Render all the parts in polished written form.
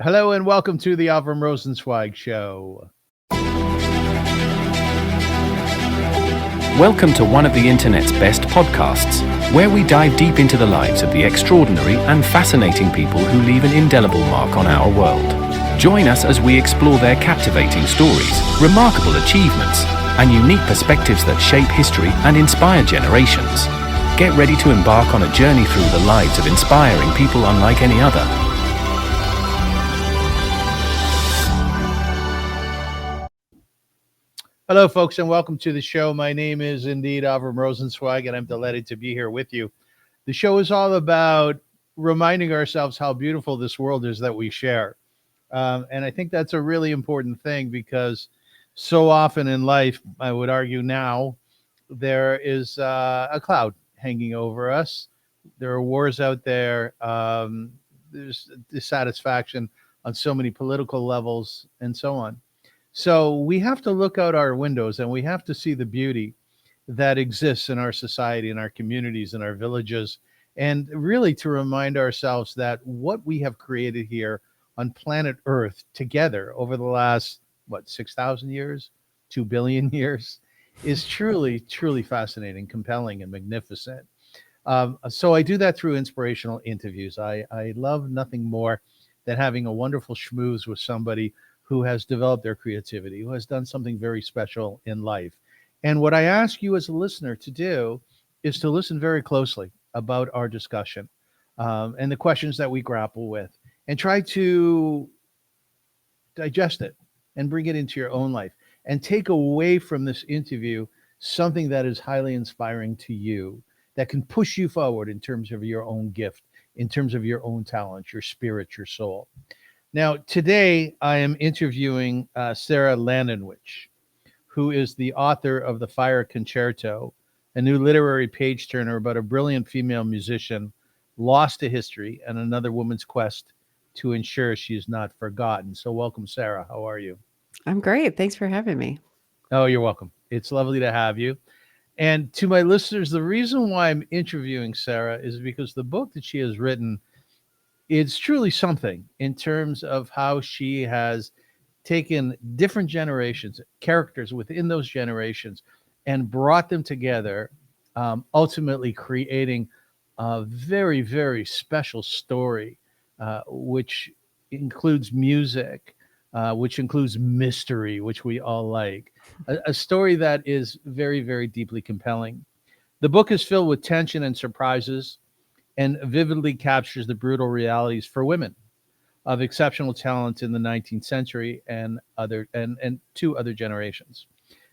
Hello and welcome to the Avrum Rosensweig Show. Welcome to one of the internet's best podcasts, where we dive deep into the lives of the extraordinary and fascinating people who leave an indelible mark on our world. Join us as we explore their captivating stories, remarkable achievements, and unique perspectives that shape history and inspire generations. Get ready to embark on a journey through the lives of inspiring people unlike any other. Hello, folks, and welcome to the show. My name is indeed Avrum Rosensweig, and I'm delighted to be here with you. The show is all about reminding ourselves how beautiful this world is that we share. And I think that's a really important thing because so often in life, I would argue now, there is a cloud hanging over us. There are wars out there. There's dissatisfaction on so many political levels and so on. So we have to look out our windows and we have to see the beauty that exists in our society, in our communities, in our villages, and really to remind ourselves that what we have created here on planet Earth together over the last, 6,000 years, 2 billion years, is truly, truly fascinating, compelling, and magnificent. So I do that through inspirational interviews. I love nothing more than having a wonderful schmooze with somebody who has developed their creativity, who has done something very special in life. And what I ask you as a listener to do is to listen very closely about our discussion and the questions that we grapple with and try to digest it and bring it into your own life and take away from this interview something that is highly inspiring to you that can push you forward in terms of your own gift, in terms of your own talent, your spirit, your soul. Now, today I am interviewing Sarah Landenwich, who is the author of the Fire Concerto, a new literary page turner about a brilliant female musician lost to history and another woman's quest to ensure she is not forgotten. So, welcome, Sarah. How are you? I'm great. Thanks for having me. Oh, you're welcome. It's lovely to have you. And to my listeners, the reason why I'm interviewing Sarah is because the book that she has written, it's truly something in terms of how she has taken different generations, characters within those generations, and brought them together, ultimately creating a very, very special story, which includes music, which includes mystery, which we all like. A story that is very, very deeply compelling. The book is filled with tension and surprises and vividly captures the brutal realities for women of exceptional talent in the 19th century and two other generations.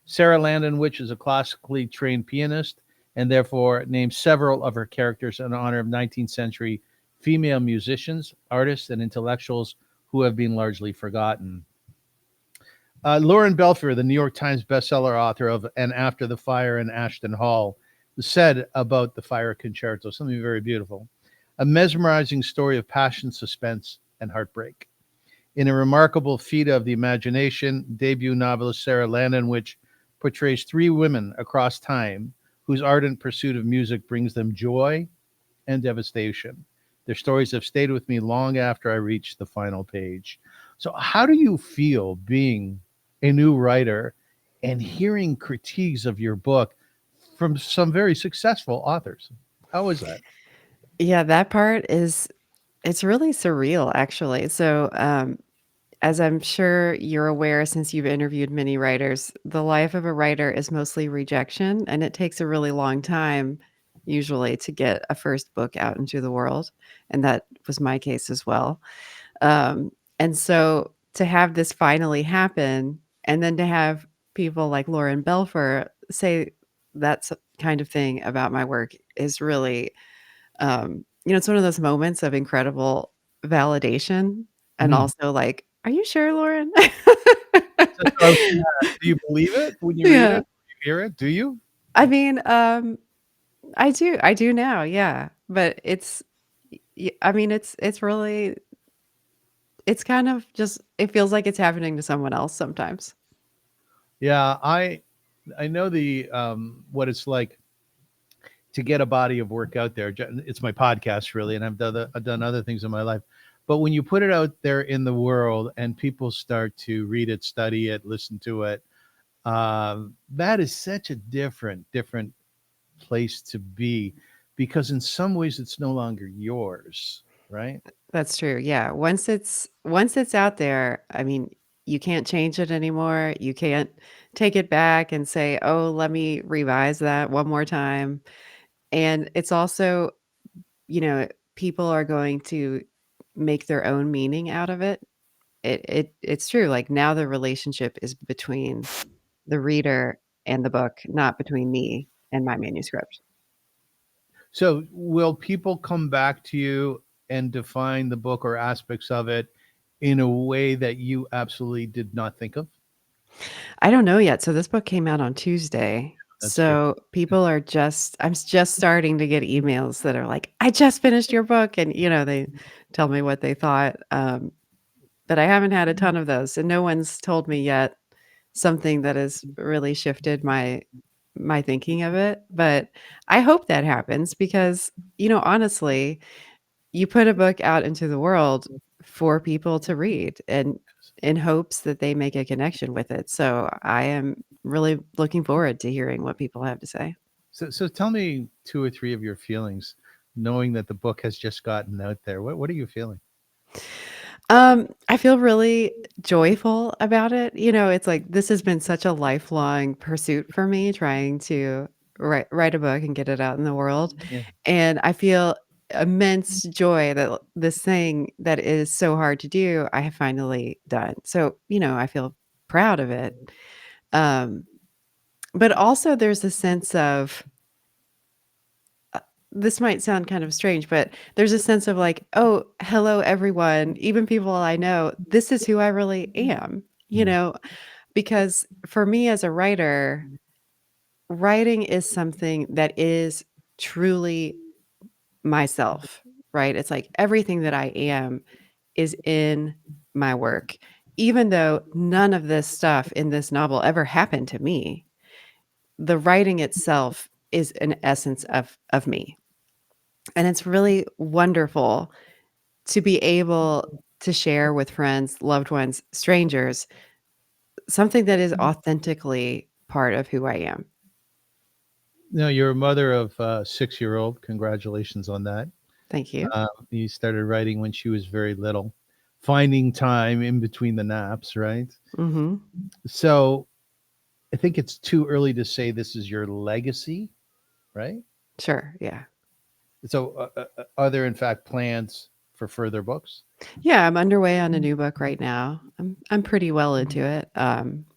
Sarah Landenwich is a classically trained pianist and therefore names several of her characters in honor of 19th century female musicians, artists, and intellectuals who have been largely forgotten. Lauren Belfeer, the New York Times bestseller author of And After the Fire in Ashton Hall, said about the Fire Concerto something very beautiful. A mesmerizing story of passion, suspense, and heartbreak. In a remarkable feat of the imagination, debut novelist Sarah Landenwich portrays three women across time whose ardent pursuit of music brings them joy and devastation. Their stories have stayed with me long after I reached the final page. So, how do you feel being a new writer and hearing critiques of your book from some very successful authors? How is that? Yeah, that part is it's really surreal actually. As I'm sure you're aware since you've interviewed many writers, the life of a writer is mostly rejection and it takes a really long time usually to get a first book out into the world, and that was my case as well. And so to have this finally happen and then to have people like Lauren Belfer say kind of thing about my work is really, it's one of those moments of incredible validation and Mm. also like, "Are you sure, Lauren?" So I was gonna ask, do you believe it when you read Yeah. it? You hear it? Do you? I mean, I do now, yeah, but I mean, it's really it's kind of just it feels like it's happening to someone else sometimes. Yeah, I know the what it's like to get a body of work out there. It's my podcast really, and I've done other things in my life. But when you put it out there in the world and people start to read it, study it, listen to it, that is such a different place to be, because in some ways it's no longer yours, right? That's true. Yeah. Once it's out there, I mean, you can't change it anymore. You can't take it back and say, "Oh, let me revise that one more time." And it's also, you know, people are going to make their own meaning out of it. It's true. Like now the relationship is between the reader and the book, not between me and my manuscript. So will people come back to you and define the book or aspects of it in a way that you absolutely did not think of? I don't know yet. So this book came out on Tuesday. That's true. So people are just starting to get emails that are like, "I just finished your book," and, they tell me what they thought, but I haven't had a ton of those, and no one's told me yet something that has really shifted my thinking of it, but I hope that happens because, honestly, you put a book out into the world for people to read and in hopes that they make a connection with it. So I am really looking forward to hearing what people have to say. So tell me two or three of your feelings knowing that the book has just gotten out there. What are you feeling? I feel really joyful about it. It's like this has been such a lifelong pursuit for me trying to write a book and get it out in the world. Yeah. And I feel immense joy that this thing that is so hard to do, I have finally done. So, I feel proud of it. Um, but also there's a sense of this might sound kind of strange, but there's a sense of like, "Oh, hello, everyone, even people I know, this is who I really am," Mm. because for me as a writer, writing is something that is truly myself, right? It's like everything that I am is in my work. Even though none of this stuff in this novel ever happened to me, the writing itself is an essence of me. And it's really wonderful to be able to share with friends, loved ones, strangers, something that is authentically part of who I am. No, you're a mother of a 6-year-old. Congratulations on that. Thank you. You started writing when she was very little, finding time in between the naps, right? Mhm. So I think it's too early to say this is your legacy, right? Sure, yeah. So are there in fact plans for further books? Yeah, I'm underway on a new book right now. I'm pretty well into it.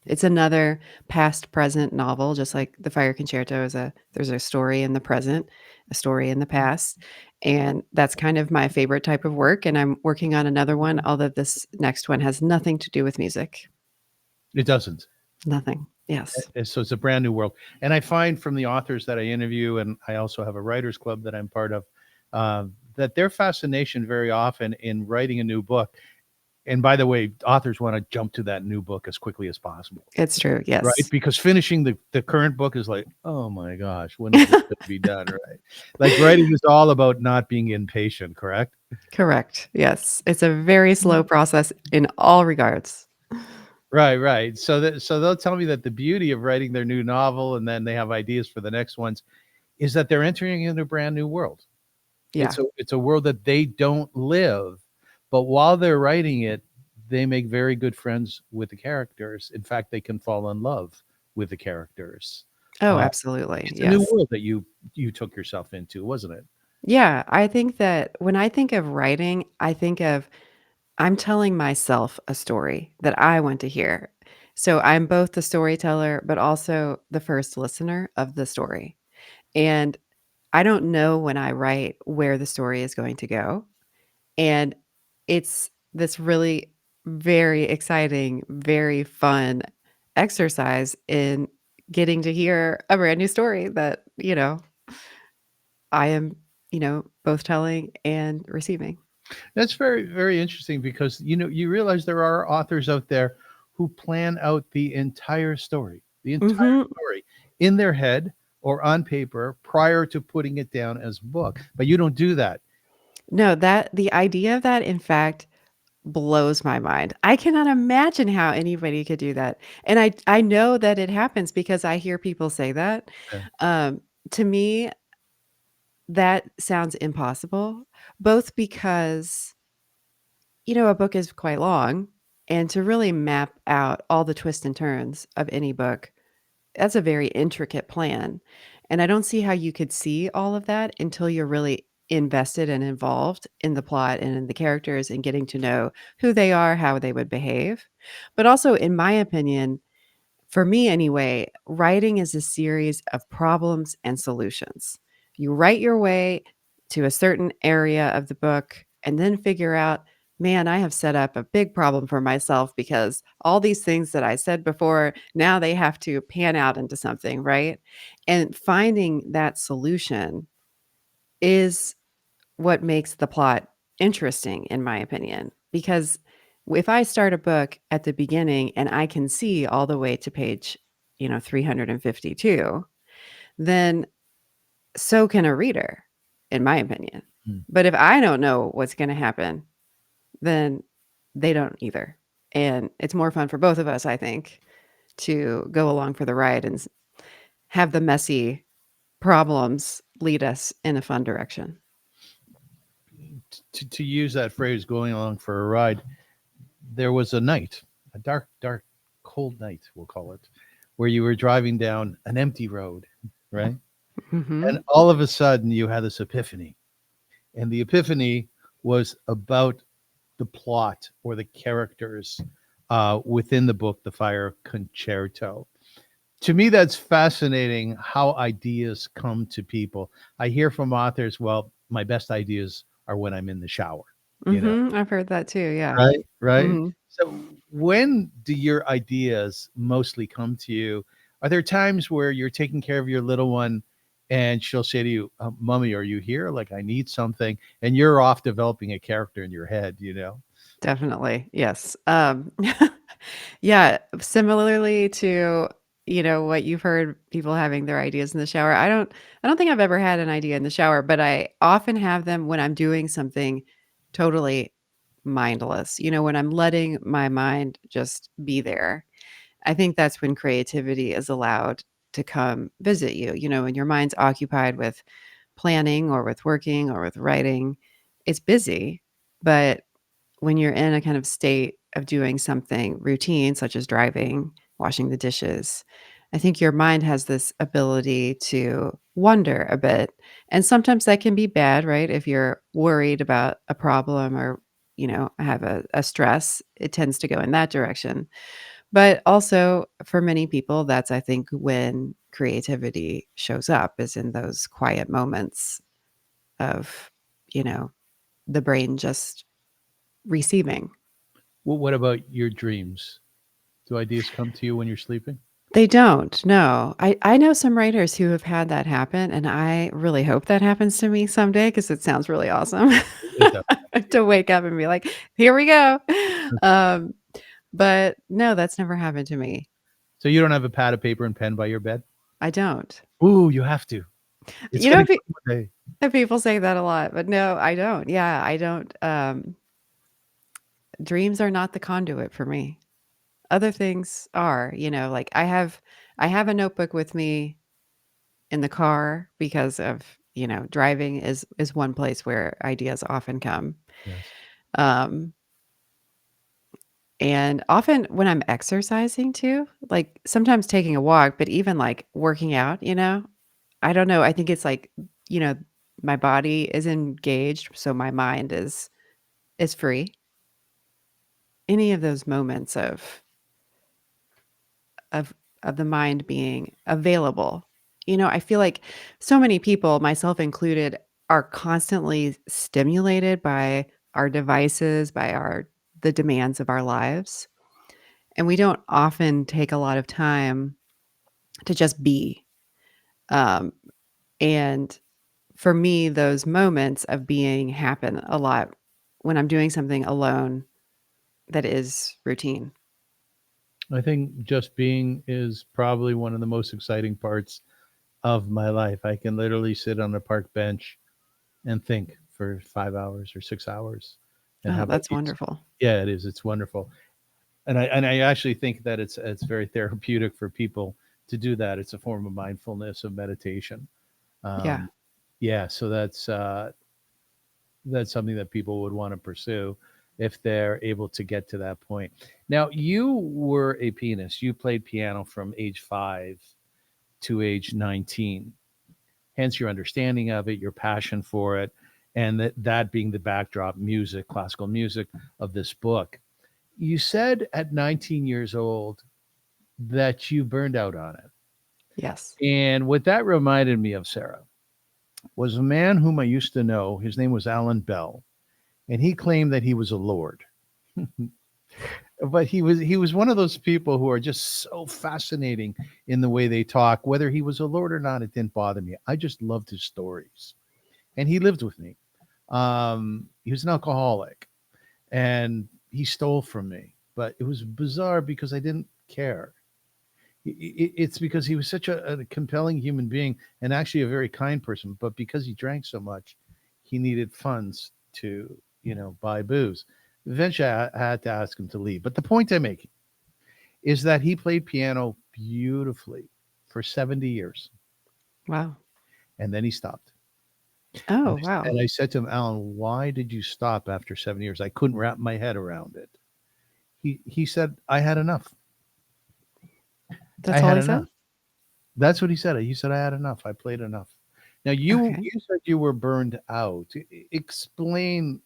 It's another past present novel, just like the Fire Concerto there's a story in the present, a story in the past, and that's kind of my favorite type of work. And I'm working on another one, although this next one has nothing to do with music. It doesn't. Nothing. Yes. So it's a brand new world. And I find from the authors that I interview, and I also have a writers club that I'm part of, that their fascination very often in writing a new book. And by the way, authors want to jump to that new book as quickly as possible, It's true. right? Yes. Because finishing the current book is like, oh my gosh, when is this going to be done, right? Like writing is all about not being impatient, correct? Correct. Yes. It's a very slow process in all regards. Right, right. So they'll tell me that the beauty of writing their new novel and then they have ideas for the next ones is that they're entering into a brand new world. Yeah. It's a world that they don't live, but while they're writing it, they make very good friends with the characters. In fact, they can fall in love with the characters. Oh, Uh, absolutely. it's a new Yes. world that you took yourself into, wasn't it? Yeah, I think that when I think of writing, I think of I'm telling myself a story that I want to hear. So I'm both the storyteller, but also the first listener of the story. And I don't know when I write where the story is going to go. And it's this really very exciting, very fun exercise in getting to hear a brand new story that, I am, both telling and receiving. That's very interesting because you realize there are authors out there who plan out the entire Mhm. story in their head or on paper prior to putting it down as a book. But you don't do that. No, that the idea of that, in fact, blows my mind. I cannot imagine how anybody could do that, and I know that it happens because I hear people say that. Yeah. Um, to me, that sounds impossible, both because, a book is quite long, and to really map out all the twists and turns of any book, that's a very intricate plan, and I don't see how you could see all of that until you're really invested and involved in the plot and in the characters and getting to know who they are, how they would behave. But also, in my opinion, for me anyway, writing is a series of problems and solutions. You write your way to a certain area of the book and then figure out, man, I have set up a big problem for myself because all these things that I said before, now they have to pan out into something, right? And finding that solution is what makes the plot interesting, in my opinion. Because if I start a book at the beginning and I can see all the way to page, 352, then so can a reader, in my opinion. Mm. But if I don't know what's going to happen, then they don't either. And it's more fun for both of us, I think, to go along for the ride and have the messy problems lead us in a fun direction. To use that phrase, going along for a ride, there was a night, a dark, dark, cold night, we'll call it, where you were driving down an empty road, right? Mhm. And all of a sudden you had this epiphany. And the epiphany was about the plot or the characters within the book, The Fire Concerto. To me, that's fascinating how ideas come to people. I hear from authors, well, my best ideas are when I'm in the shower, you know, Mhm, I've heard that too, yeah. right? Right. Mhm. So, when do your ideas mostly come to you? Are there times where you're taking care of your little one and she'll say to you, Mommy, are you here? Like, I need something. And you're off developing a character in your head, you know? Definitely, yes. Yeah, similarly to, what you've heard people having their ideas in the shower, I don't think I've ever had an idea in the shower, but I often have them when I'm doing something totally mindless, when I'm letting my mind just be there. I think that's when creativity is allowed to come visit you, when your mind's occupied with planning or with working or with writing, it's busy, but when you're in a kind of state of doing something routine, such as driving, washing the dishes, I think your mind has this ability to wander a bit. And sometimes that can be bad, right? If you're worried about a problem or, have a stress, it tends to go in that direction. But also for many people, that's, I think, when creativity shows up is in those quiet moments of, you know, the brain just receiving. Well, what about your dreams? Do ideas come to you when you're sleeping? They don't, no. I know some writers who have had that happen, and I really hope that happens to me someday because it sounds really awesome It does. to wake up and be like, "Here we go." Um, but no, that's never happened to me. So you don't have a pad of paper and pen by your bed? I don't. Ooh, you have to. It's You know, gonna pe come one day. people say that a lot, but no, I don't. Yeah, I don't, dreams are not the conduit for me. Other things are, like I have a notebook with me in the car because of, driving is one place where ideas often come. Yes. Um, and often when I'm exercising too, like sometimes taking a walk, but even like working out, I don't know. I think it's like, you know, my body is engaged, so my mind is free. Any of those moments of of the mind being available. I feel like so many people, myself included, are constantly stimulated by our devices, by the demands of our lives, and we don't often take a lot of time to just be. Um, and for me, those moments of being happen a lot when I'm doing something alone that is routine. I think just being is probably one of the most exciting parts of my life. I can literally sit on a park bench and think for 5 hours or 6 hours. And how Oh, about that's you? wonderful. Yeah, it is. It's wonderful. And I actually think that it's very therapeutic for people to do that. It's a form of mindfulness, of meditation. Yeah. Um, yeah, so that's something that people would want to pursue if they're able to get to that point. Now, you were a pianist. You played piano from age 5 to age 19. Hence your understanding of it, your passion for it, and that being the backdrop music, classical music of this book. You said at 19 years old that you burned out on it. Yes. And what that reminded me of, Sarah, was a man whom I used to know. His name was Alan Bell, and he claimed that he was a lord. But he was one of those people who are just so fascinating in the way they talk. Whether he was a lord or not, it didn't bother me. I just loved his stories, and he lived with me. He was an alcoholic, and he stole from me. But it was bizarre because I didn't care. It's because he was such a compelling human being and actually a very kind person. But because he drank so much, he needed funds to, buy booze. Eventually, I had to ask him to leave. But the point I'm making is that he played piano beautifully for 70 years, Wow. and then he stopped. Oh, And wow. I said to him, Alan, why did you stop after 7 years? I couldn't wrap my head around it. He said, I had enough. I That's all had he said? enough. That's what he said. He said, I had enough. I played enough. Now Okay. you said you were burned out. Explain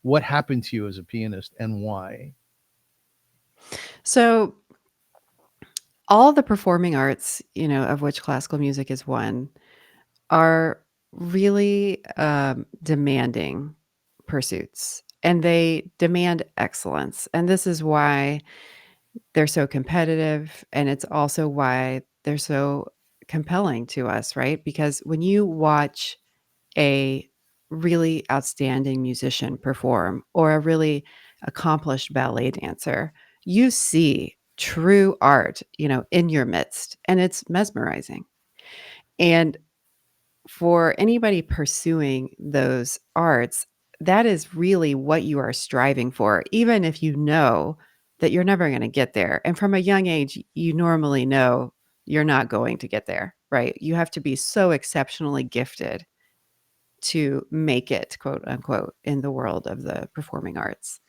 what happened to you as a pianist and why. So, all the performing arts, of which classical music is one, are really demanding pursuits, and they demand excellence. And this is why they're so competitive. And it's also why they're so compelling to us, right? Because when you watch a really outstanding musician perform or a really accomplished ballet dancer, you see true art, in your midst, and it's mesmerizing. And for anybody pursuing those arts, that is really what you are striving for, even if you know that you're never going to get there. And from a young age, you normally know you're not going to get there, right? You have to be so exceptionally gifted to make it, quote unquote, in the world of the performing arts.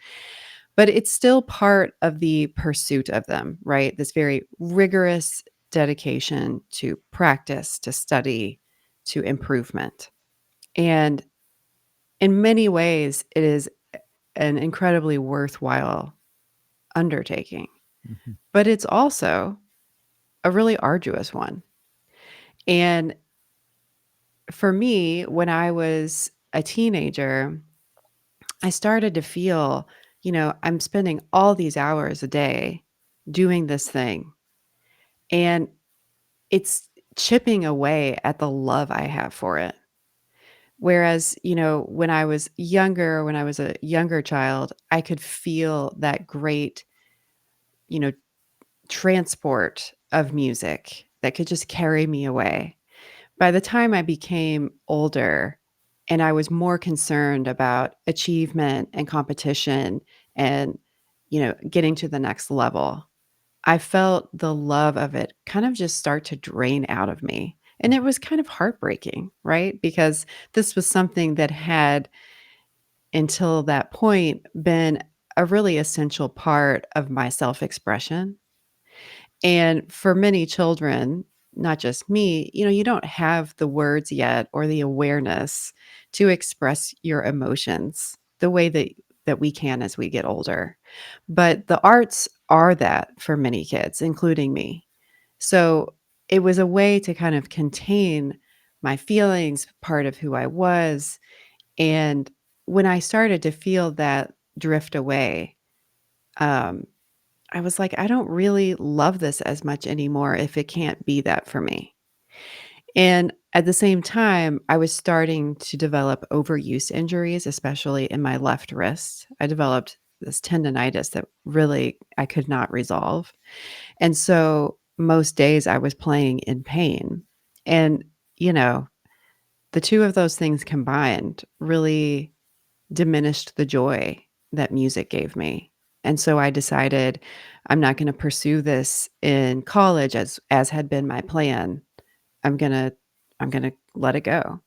But it's still part of the pursuit of them, right? This very rigorous dedication to practice, to study, to improvement. And in many ways, it is an incredibly worthwhile undertaking, Mhm. but it's also a really arduous one. And for me, when I was a teenager, I started to feel, I'm spending all these hours a day doing this thing, and it's chipping away at the love I have for it. Whereas, when I was younger, when I was a younger child, I could feel that great, you know, transport of music that could just carry me away. By the time I became older and I was more concerned about achievement and competition and, getting to the next level, I felt the love of it kind of just start to drain out of me. And it was kind of heartbreaking, right? Because this was something that had, until that point, been a really essential part of my self expression. And for many children, not just me, you don't have the words yet or the awareness to express your emotions the way that we can as we get older. But the arts are that for many kids, including me. So it was a way to kind of contain my feelings, part of who I was. And when I started to feel that drift away, um, I was like, I don't really love this as much anymore if it can't be that for me. And at the same time, I was starting to develop overuse injuries, especially in my left wrist. I developed this tendonitis that really I could not resolve. And so most days I was playing in pain. And, you know, the two of those things combined really diminished the joy that music gave me. And so I decided I'm not going to pursue this in college as had been my plan. I'm going to I'm going to let it go.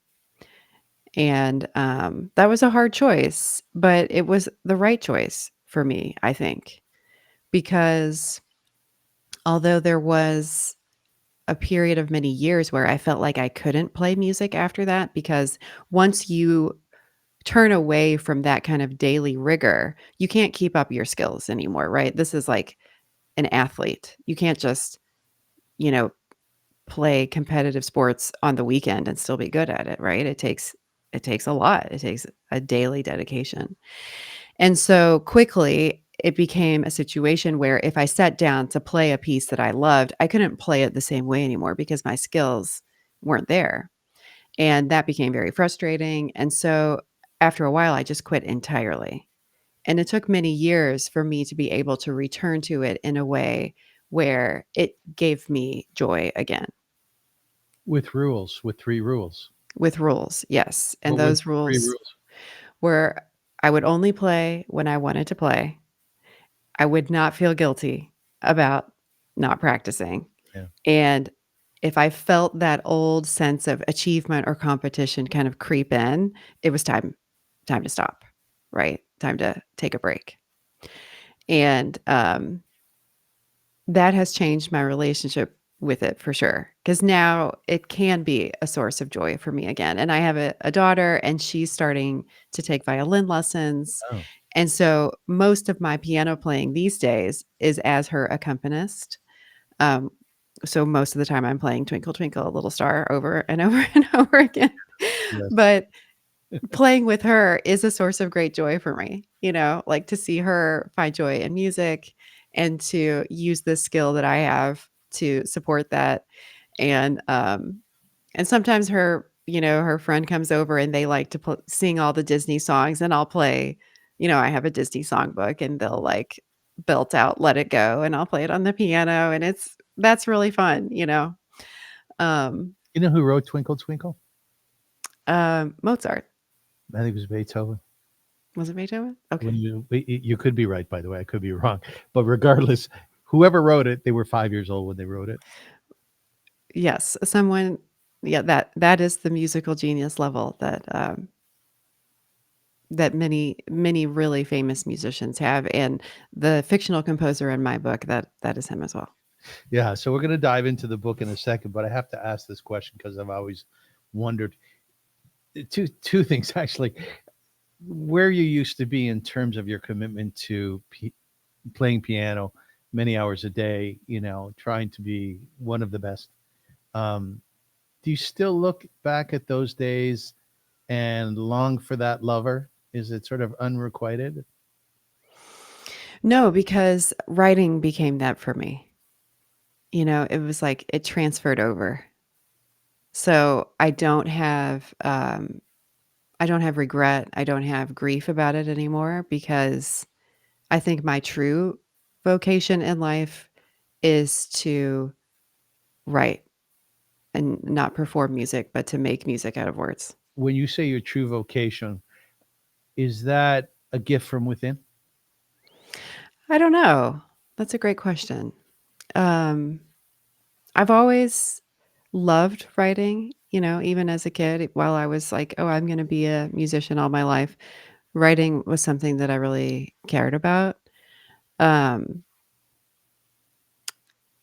And that was a hard choice, but it was the right choice for me, I think, because although there was a period of many years where I felt like I couldn't play music after that, because once you turn away from that kind of daily rigor, you can't keep up your skills anymore, right? This is like an athlete. You can't just, you know, play competitive sports on the weekend and still be good at it, right? It takes a lot. It takes a daily dedication. And so quickly it became a situation where if I sat down to play a piece that I loved, I couldn't play it the same way anymore because my skills weren't there. And that became very frustrating. And so after a while, I just quit entirely. And it took many years for me to be able to return to it in a way where it gave me joy again. With rules, with three rules. With rules, yes. And What were the those three rules rules? were I would only play when I wanted to play. I would not feel guilty about not practicing. Yeah. And if I felt that old sense of achievement or competition kind of creep in, it was time to stop, right? Time to take a break. And that has changed my relationship with it for sure. Because now it can be a source of joy for me again. And I have a daughter, and she's starting to take violin lessons. Oh, And so most of my piano playing these days is as her accompanist. Um, so most of the time I'm playing Twinkle Twinkle Little Star over and over and over again. yes. But playing with her is a source of great joy for me, like to see her find joy in music and to use this skill that I have to support that. And sometimes her friend comes over and they like to sing all the Disney songs, and I'll play, I have a Disney songbook, and they'll like belt out Let It Go, and I'll play it on the piano, and that's really fun. Um, You know who wrote Twinkle Twinkle? Mozart. I think it was Beethoven. Was it Beethoven? Okay. When you could be right, by the way, I could be wrong, but regardless, whoever wrote it, they were 5 years old when they wrote it. Yes, someone yeah, that is the musical genius level that many really famous musicians have, and the fictional composer in my book, that is him as well. Yeah, so we're going to dive into the book in a second, but I have to ask this question because I've always wondered two things actually. Where you used to be in terms of your commitment to playing piano many hours a day, trying to be one of the best. Um, do you still look back at those days and long for that lover? Is it sort of unrequited? No, because writing became that for me. It was like it transferred over. So I don't have regret, I don't have grief about it anymore, because I think my true vocation in life is to write and not perform music, but to make music out of words. When you say your true vocation, is that a gift from within? I don't know. That's a great question. Um, I've always loved writing, even as a kid, while I was like, oh, I'm going to be a musician all my life. Writing was something that I really cared about. Um,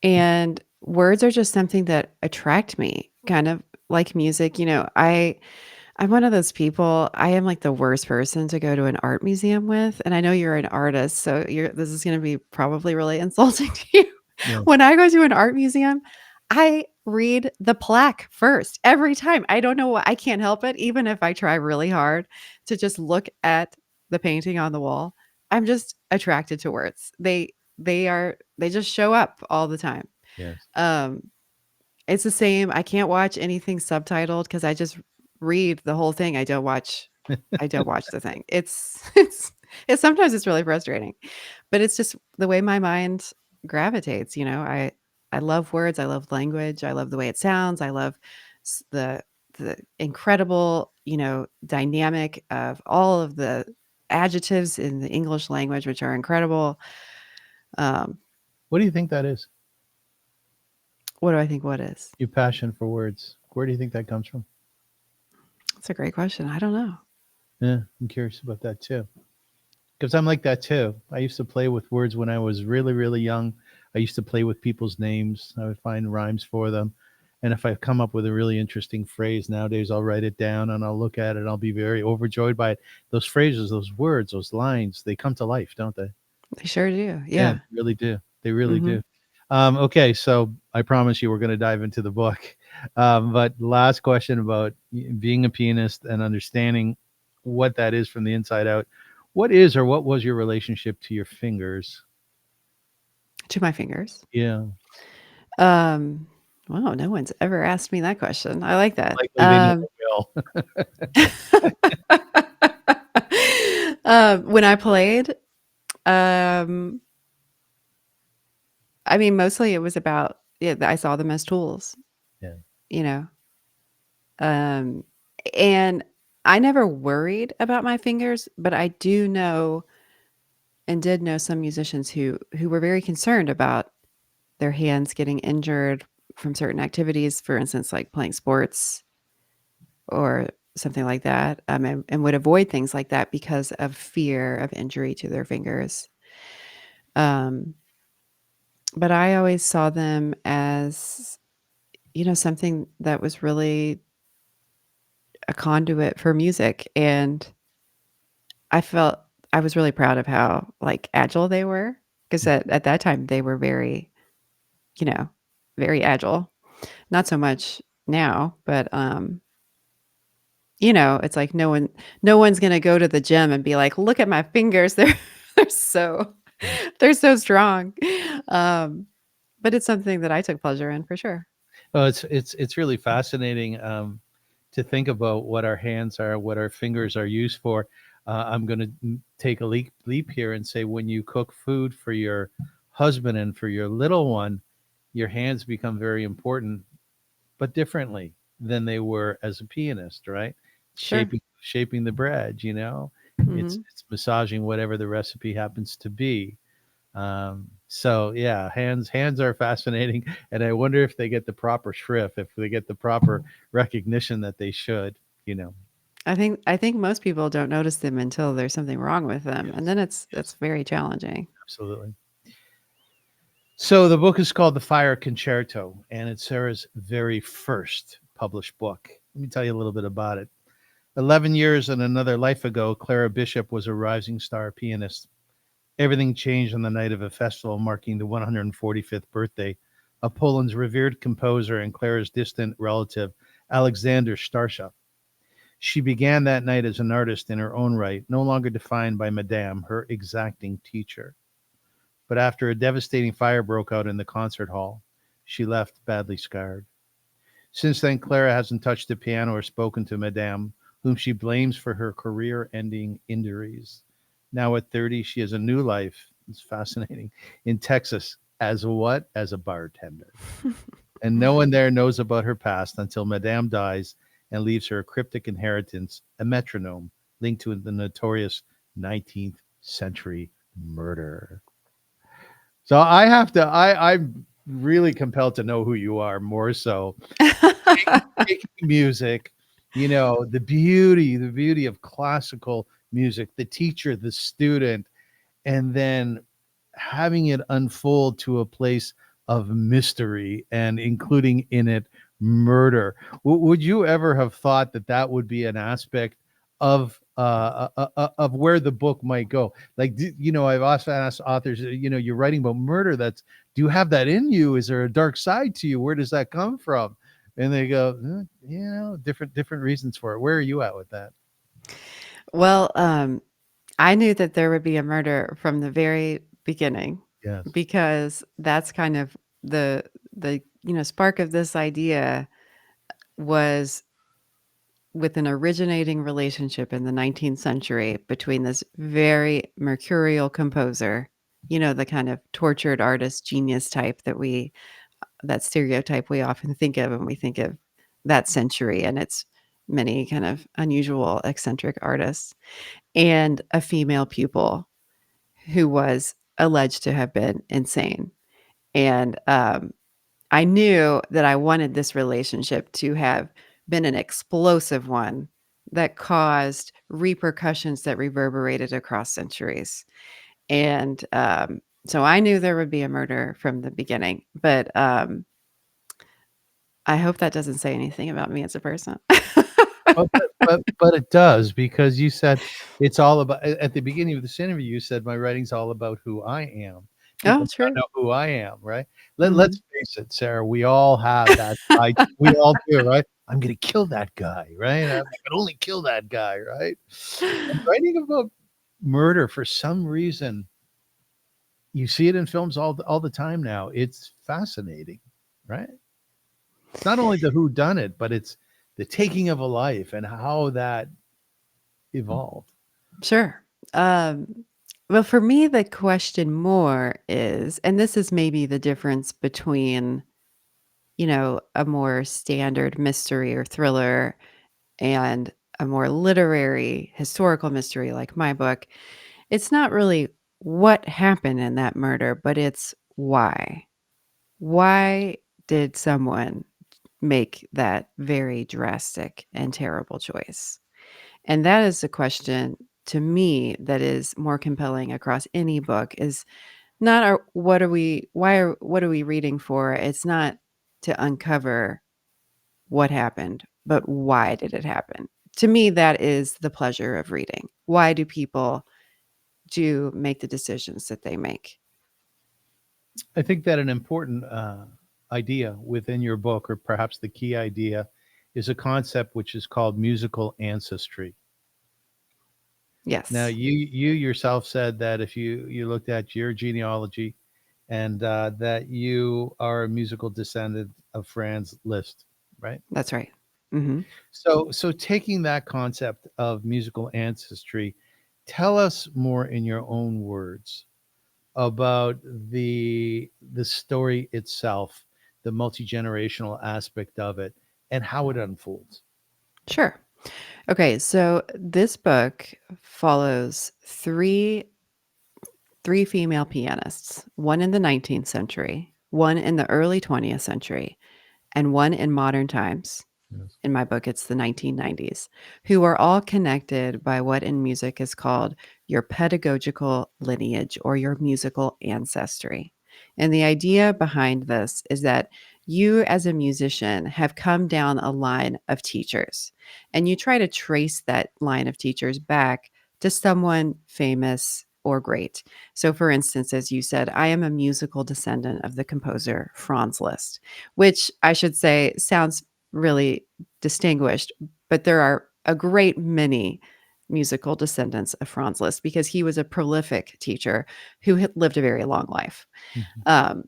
and words are just something that attract me, kind of like music. I'm one of those people. I am like the worst person to go to an art museum with, and I know you're an artist, so this is gonna be probably really insulting to you. Yeah. When I go to an art museum, I read the plaque first every time. I don't know why, I can't help it, even if I try really hard to just look at the painting on the wall. I'm just attracted to words. They just show up all the time. Yes. Um, it's the same. I can't watch anything subtitled because I just read the whole thing. I don't watch the thing. It's sometimes it's really frustrating, but it's just the way my mind gravitates. I love words. I love language. I love the way it sounds. I love the the incredible, dynamic of all of the adjectives in the English language, which are incredible. Um, What do you think that is? what do I think what is? Your passion for words. Where do you think that comes from? That's a great question. I don't know. Yeah, I'm curious about that too. Because I'm like that too. I used to play with words when I was really, really young. I used to play with people's names. I would find rhymes for them. And if I come up with a really interesting phrase nowadays, I'll write it down and I'll look at it and I'll be very overjoyed by it. Those phrases, those words, those lines, they come to life, don't they? They sure do. Yeah, Yeah. they really do. They really Hmm. do. Okay, so I promise you we're going to dive into the book. But last question about being a pianist and understanding what that is from the inside out. What is or what was your relationship to your fingers? To my fingers. Yeah, Um, wow, no one's ever asked me that question. I like that. likely they never will. When I played, um, I mean, mostly it was about, yeah, I saw them as tools, Yeah. you know. Um, and I never worried about my fingers, but I do know and did know some musicians who were very concerned about their hands getting injured from certain activities, for instance, like playing sports or something like that, and would avoid things like that because of fear of injury to their fingers. Um, but I always saw them as, something that was really a conduit for music, and I felt I was really proud of how, like, agile they were, 'cause at that time, they were very, you know, very agile. Not so much now, but, it's like no one's gonna go to the gym and be like, "Look at my fingers, they're so Yeah. they're so strong." Um, but it's something that I took pleasure in for sure. Oh, it's really fascinating to think about what our hands are, what our fingers are used for. I'm going to take a leap here and say when you cook food for your husband and for your little one, your hands become very important, but differently than they were as a pianist, right? Sure. Shaping the bread, Mhm. it's massaging whatever the recipe happens to be. So yeah, hands are fascinating, and I wonder if they get the proper shrift, if they get the proper recognition that they should. You know. I think most people don't notice them until there's something wrong with them, and Yes. then it's Yes. very challenging. Absolutely. So the book is called The Fire Concerto, and it's Sarah's very first published book. Let me tell you a little bit about it. 11 years and another life ago, Clara Bishop was a rising star pianist. Everything changed on the night of a festival marking the 145th birthday of Poland's revered composer and Clara's distant relative, Alexander Starsha. She began that night as an artist in her own right, no longer defined by Madame, her exacting teacher. But after a devastating fire broke out in the concert hall, she left badly scarred. Since then, Clara hasn't touched the piano or spoken to Madame, whom she blames for her career ending injuries. Now at 30, she has a new life. It's fascinating. In Texas, as a what? As a bartender. And no one there knows about her past until Madame dies and leaves her a cryptic inheritance, a metronome linked to the notorious 19th century murder. So I'm really compelled to know who you are more so. Making music, the beauty of classical music, the teacher, the student, and then having it unfold to a place of mystery and including in it murder. Would you ever have thought that that would be an aspect of where the book might go? Like, I've also asked authors, you're writing about murder. Do you have that in you? Is there a dark side to you? Where does that come from? And they go, different reasons for it. Where are you at with that? Well, I knew that there would be a murder from the very beginning Yes. because that's kind of the spark of this idea was with an originating relationship in the 19th century between this very mercurial composer, the kind of tortured artist genius type that stereotype we often think of when we think of that century and its many kind of unusual, eccentric artists, and a female pupil who was alleged to have been insane. And I knew that I wanted this relationship to have been an explosive one that caused repercussions that reverberated across centuries. And so I knew there would be a murder from the beginning, but I hope that doesn't say anything about me as a person. But it does, because you said it's all about, at the beginning of this interview, you said, "My writing's all about who I am." Oh, People wanna true. know who I am, right? Let's Mhm. face it, Sarah, we all have that side. We all do, right? "I'm gonna kill that guy," right? "I can only kill that guy," right? And writing about murder, for some reason, you see it in films all the time now. It's fascinating, right? It's not only the who done it, but it's the taking of a life and how that evolved. Sure. Um, well, for me, the question more is, and this is maybe the difference between, a more standard mystery or thriller and a more literary historical mystery like my book. It's not really what happened in that murder, but it's why. Why did someone make that very drastic and terrible choice? And that is the question to me that is more compelling across any book is not what are we reading for? It's not to uncover what happened, but why did it happen? To me, that is the pleasure of reading. Why do people do make the decisions that they make? I think that an important idea within your book, or perhaps the key idea, is a concept which is called musical ancestry. Now, Yes, you yourself said that if you looked at your genealogy, and that you are a musical descendant of Franz Liszt, right? that's right. Mhm. So taking that concept of musical ancestry, tell us more in your own words about the story itself, the multi-generational aspect of it, and how it unfolds. Sure. Okay, so this book follows three female pianists, one in the 19th century, one in the early 20th century, and one in modern times. Yes. In my book, it's the 1990s, who are all connected by what in music is called your pedagogical lineage or your musical ancestry. And the idea behind this is that you, as a musician, have come down a line of teachers, and you try to trace that line of teachers back to someone famous or great. So, for instance, as you said, I am a musical descendant of the composer Franz Liszt, which I should say sounds really distinguished, but there are a great many musical descendants of Franz Liszt because he was a prolific teacher who had lived a very long life. Mhm. Um,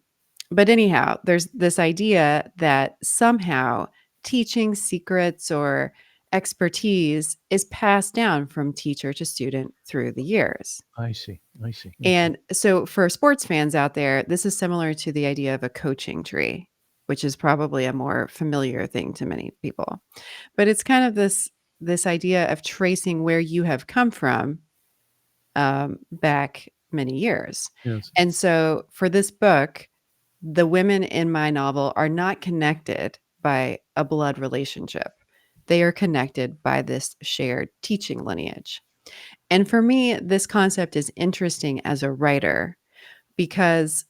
but anyhow, there's this idea that somehow teaching secrets or expertise is passed down from teacher to student through the years. I see. I see. Okay. And so for sports fans out there, this is similar to the idea of a coaching tree, which is probably a more familiar thing to many people. But it's kind of this idea of tracing where you have come from back many years. Yes. And so for this book, the women in my novel are not connected by a blood relationship. They are connected by this shared teaching lineage. And for me, this concept is interesting as a writer because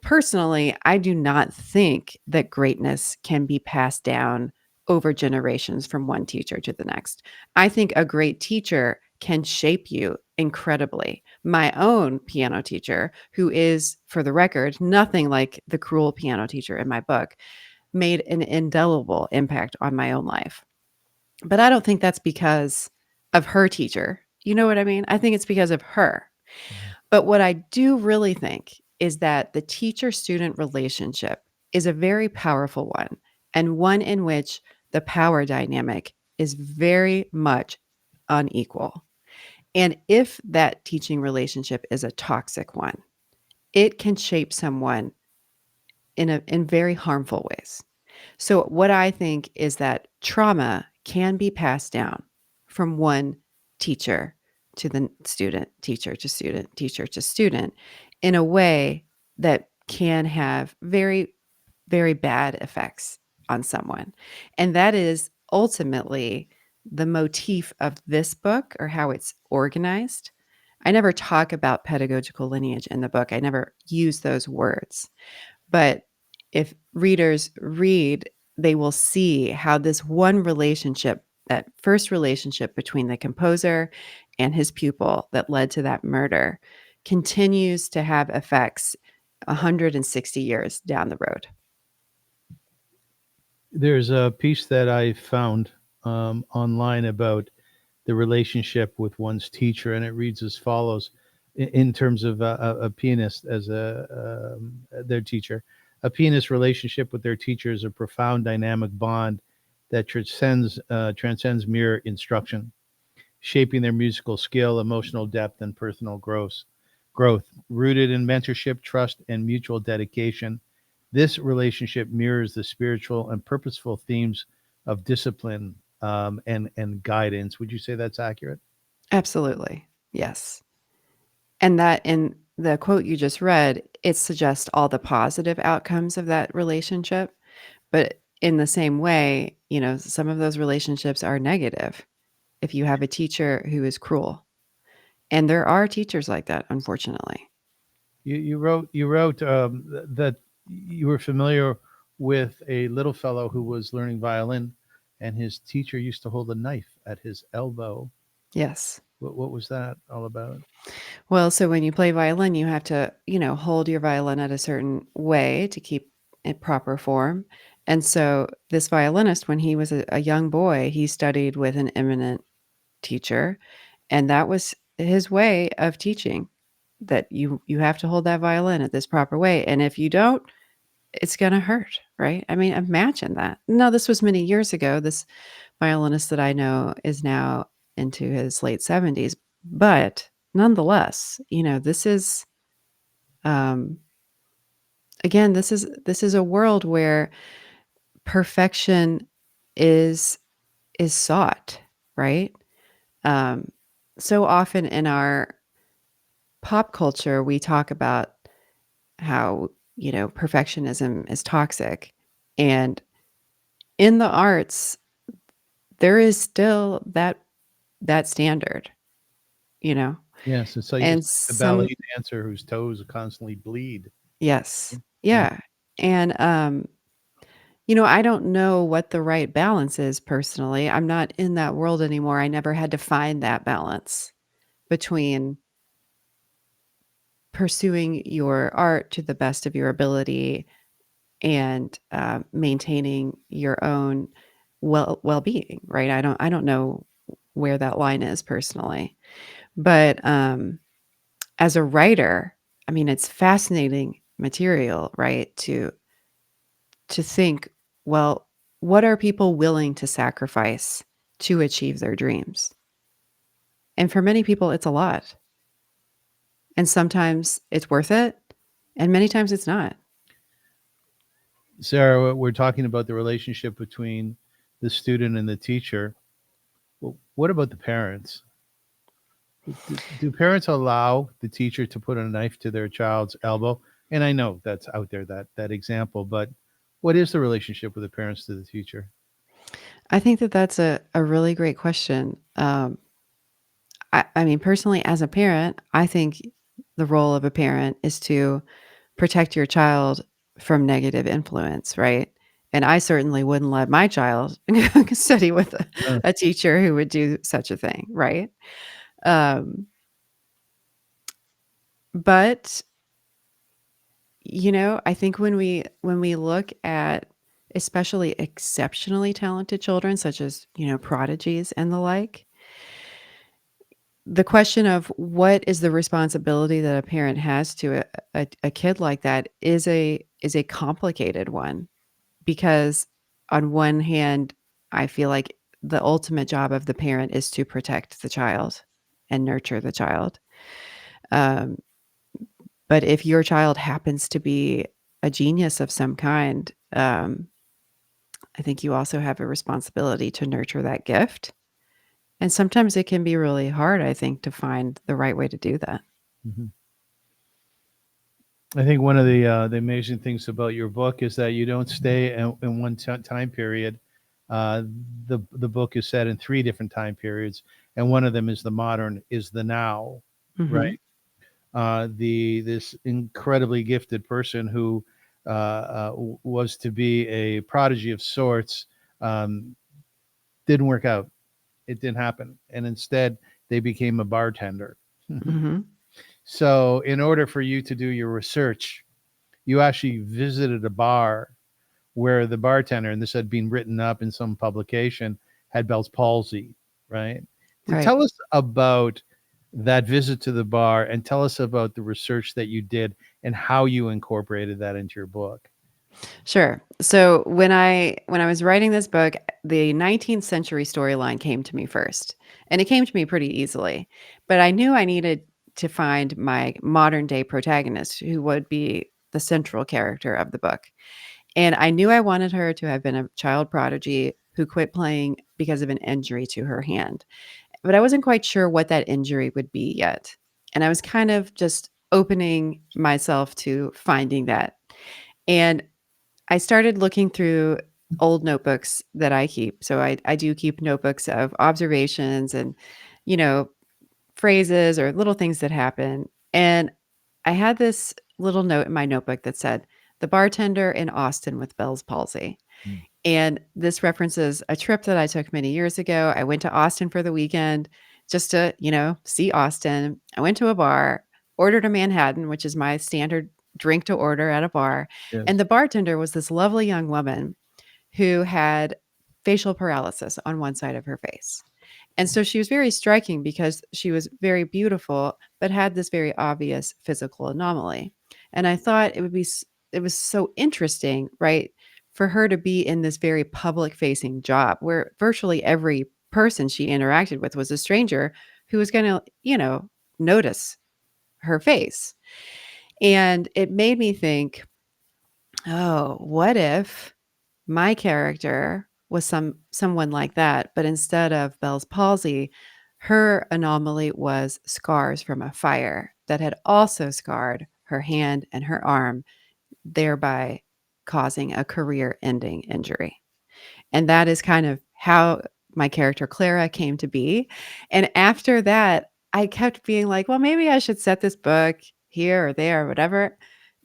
personally, I do not think that greatness can be passed down over generations from one teacher to the next. I think a great teacher can shape you incredibly. My own piano teacher, who is, for the record, nothing like the cruel piano teacher in my book, made an indelible impact on my own life. But I don't think that's because of her teacher. You know what I mean? I think it's because of her. Mhm. But what I do really think is that the teacher student relationship is a very powerful one, and one in which the power dynamic is very much unequal. And if that teaching relationship is a toxic one, it can shape someone in very harmful ways. So what I think is that trauma can be passed down from one teacher to the student, teacher to student, teacher to student in a way that can have very, very bad effects on someone. And that is ultimately the motif of this book, or how it's organized. I never talk about pedagogical lineage in the book. I never use those words. But if readers read, they will see how this one relationship, that first relationship between the composer and his pupil that led to that murder, continues to have effects 160 years down the road. There's a piece that I found online about the relationship with one's teacher, and it reads as follows: in terms of a pianist as their teacher, a pianist's relationship with their teacher is a profound, dynamic bond that transcends mere instruction, shaping their musical skill, emotional depth, and personal growth, rooted in mentorship, trust, and mutual dedication. This relationship mirrors the spiritual and purposeful themes of discipline and guidance. Would you say that's accurate? Absolutely. Yes. And that in the quote you just read, it suggests all the positive outcomes of that relationship. But in the same way, some of those relationships are negative if you have a teacher who is cruel. And there are teachers like that, unfortunately. You wrote that you were familiar with a little fellow who was learning violin, and his teacher used to hold a knife at his elbow. Yes. What was that all about? Well, so when you play violin, you have to, hold your violin at a certain way to keep it proper form. And so this violinist, when he was a young boy, he studied with an eminent teacher, and that was his way of teaching, that you have to hold that violin at this proper way. And if you don't, it's going to hurt, right? I mean, imagine that. No, this was many years ago. This violinist that I know is now into his late 70s, but nonetheless, this is um again, this is a world where perfection is is sought, right? Um so often in our pop culture, we talk about how, perfectionism is toxic. And in the arts, there is still that standard, you know? Yes, it's like And the some ballet dancer whose toes constantly bleed. yes. Yeah. Yeah. And I don't know what the right balance is personally. I'm not in that world anymore. I never had to find that balance between pursuing your art to the best of your ability and maintaining your own well-being, right? I don't know where that line is personally. But as a writer, I mean, it's fascinating material, right? To think, well, what are people willing to sacrifice to achieve their dreams? And for many people, it's a lot. And sometimes it's worth it, and many times it's not. Sarah, we're talking about the relationship between the student and the teacher. Well, what about the parents? Do parents allow the teacher to put a knife to their child's elbow? And I know that's out there, that example, but what is the relationship with the parents to the teacher? I think that that's a really great question. I mean, personally, as a parent, I think the role of a parent is to protect your child from negative influence, right? And I certainly wouldn't let my child study with Uh, a teacher who would do such a thing, right? Um, but I think when we look at especially exceptionally talented children, such as prodigies and the like, the question of what is the responsibility that a parent has to a kid like that is a complicated one, because on one hand, I feel like the ultimate job of the parent is to protect the child and nurture the child. Um, but if your child happens to be a genius of some kind, I think you also have a responsibility to nurture that gift. And sometimes it can be really hard, I think, to find the right way to do that. Mhm. I think one of the amazing things about your book is that you don't stay in one time period. Uh, the book is set in three different time periods, and one of them is the modern, is the now, Mhm. right? The This incredibly gifted person who was to be a prodigy of sorts, um, didn't work out. It didn't happen, and instead they became a bartender. Mhm. So, in order for you to do your research, you actually visited a bar where the bartender, and this had been written up in some publication, had Bell's palsy, right? To Right. tell us about that visit to the bar and tell us about the research that you did and how you incorporated that into your book. Sure. So when I was writing this book, the 19th century storyline came to me first. And it came to me pretty easily. But I knew I needed to find my modern day protagonist who would be the central character of the book. And I knew I wanted her to have been a child prodigy who quit playing because of an injury to her hand. But I wasn't quite sure what that injury would be yet. And I was kind of just opening myself to finding that. And I started looking through old notebooks that I keep. So I do keep notebooks of observations and, you know, phrases or little things that happen. And I had this little note in my notebook that said, "The bartender in Austin with Bell's palsy." Mm. And this references a trip that I took many years ago. I went to Austin for the weekend just to, see Austin. I went to a bar, ordered a Manhattan, which is my standard drink to order at a bar. And Yes. the bartender was this lovely young woman who had facial paralysis on one side of her face. And so she was very striking because she was very beautiful, but had this very obvious physical anomaly. And I thought it was so interesting, right, for her to be in this very public facing job where virtually every person she interacted with was a stranger who was going to, notice her face. And it made me think, oh, what if my character was someone like that, but instead of Bell's palsy, her anomaly was scars from a fire that had also scarred her hand and her arm, thereby causing a career-ending injury. And that is kind of how my character Clara came to be. And after that, I kept being like, well, maybe I should set this book here or there or whatever.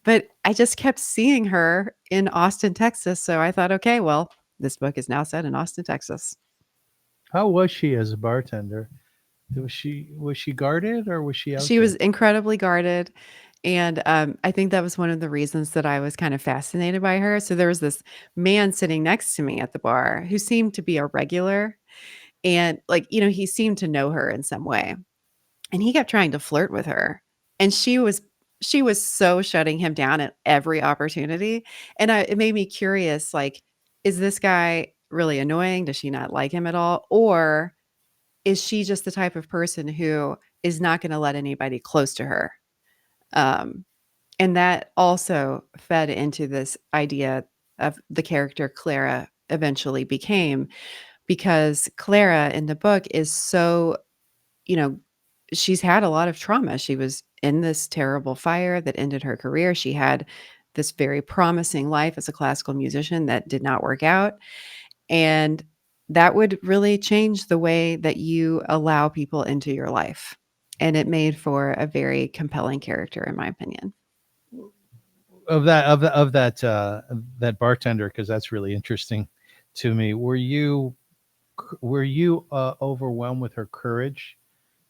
But I just kept seeing her in Austin, Texas. So I thought, okay, well, this book is now set in Austin, Texas. How was she as a bartender? Was she guarded or was she out She was there? incredibly guarded. And I think that was one of the reasons that I was kind of fascinated by her. So there was this man sitting next to me at the bar who seemed to be a regular. And, like, he seemed to know her in some way, and he kept trying to flirt with her, and she was so shutting him down at every opportunity, and it made me curious, like, is this guy really annoying? Does she not like him at all? Or is she just the type of person who is not gonna let anybody close to her? Um, and that also fed into this idea of the character Clara eventually became, because Clara in the book is so, you know, she's had a lot of trauma. She was in this terrible fire that ended her career. She had this very promising life as a classical musician that did not work out. And that would really change the way that you allow people into your life. And it made for a very compelling character, in my opinion. Of that bartender, because that's really interesting to me. Were you overwhelmed with her courage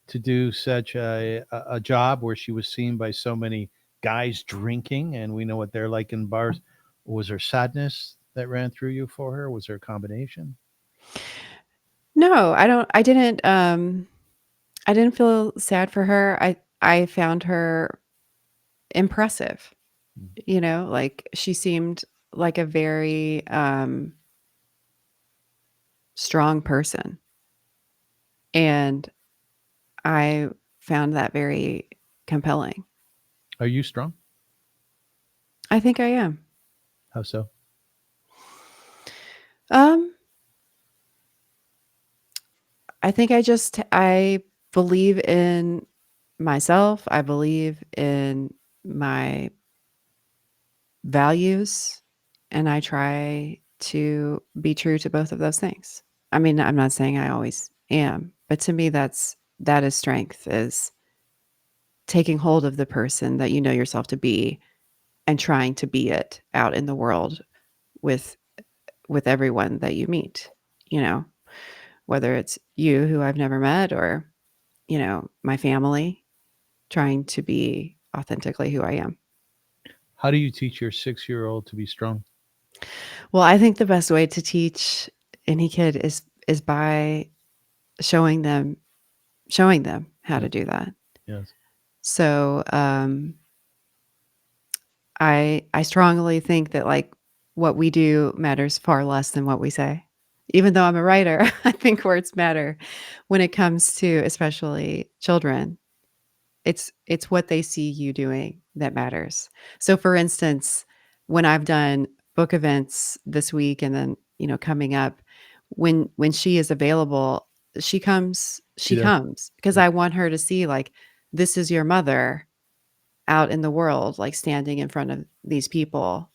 to do such a job where she was seen by so many guys drinking, and we know what they're like in bars? Was there sadness that ran through you for her? Was there a combination? No, I didn't feel sad for her. I found her impressive. Like, she seemed like a very strong person, and I found that very compelling. Are you strong? I think I am. How so? Um, I think I believe in myself. I believe in my values, and I try to be true to both of those things. I mean, I'm not saying I always am, but to me that is strength, is taking hold of the person that you know yourself to be and trying to be it out in the world with everyone that you meet, you know, whether it's you who I've never met or, my family, trying to be authentically who I am. How do you teach your 6-year-old to be strong? Well, I think the best way to teach any kid is by showing them how Yeah. to do that. Yes. So, I strongly think that, like, what we do matters far less than what we say. Even though I'm a writer, I think words matter when it comes to especially children. It's what they see you doing that matters. So, for instance, when I've done book events this week and then, coming up, when she is available, She she does. comes because I want her to see, like, this is your mother out in the world, like, standing in front of these people,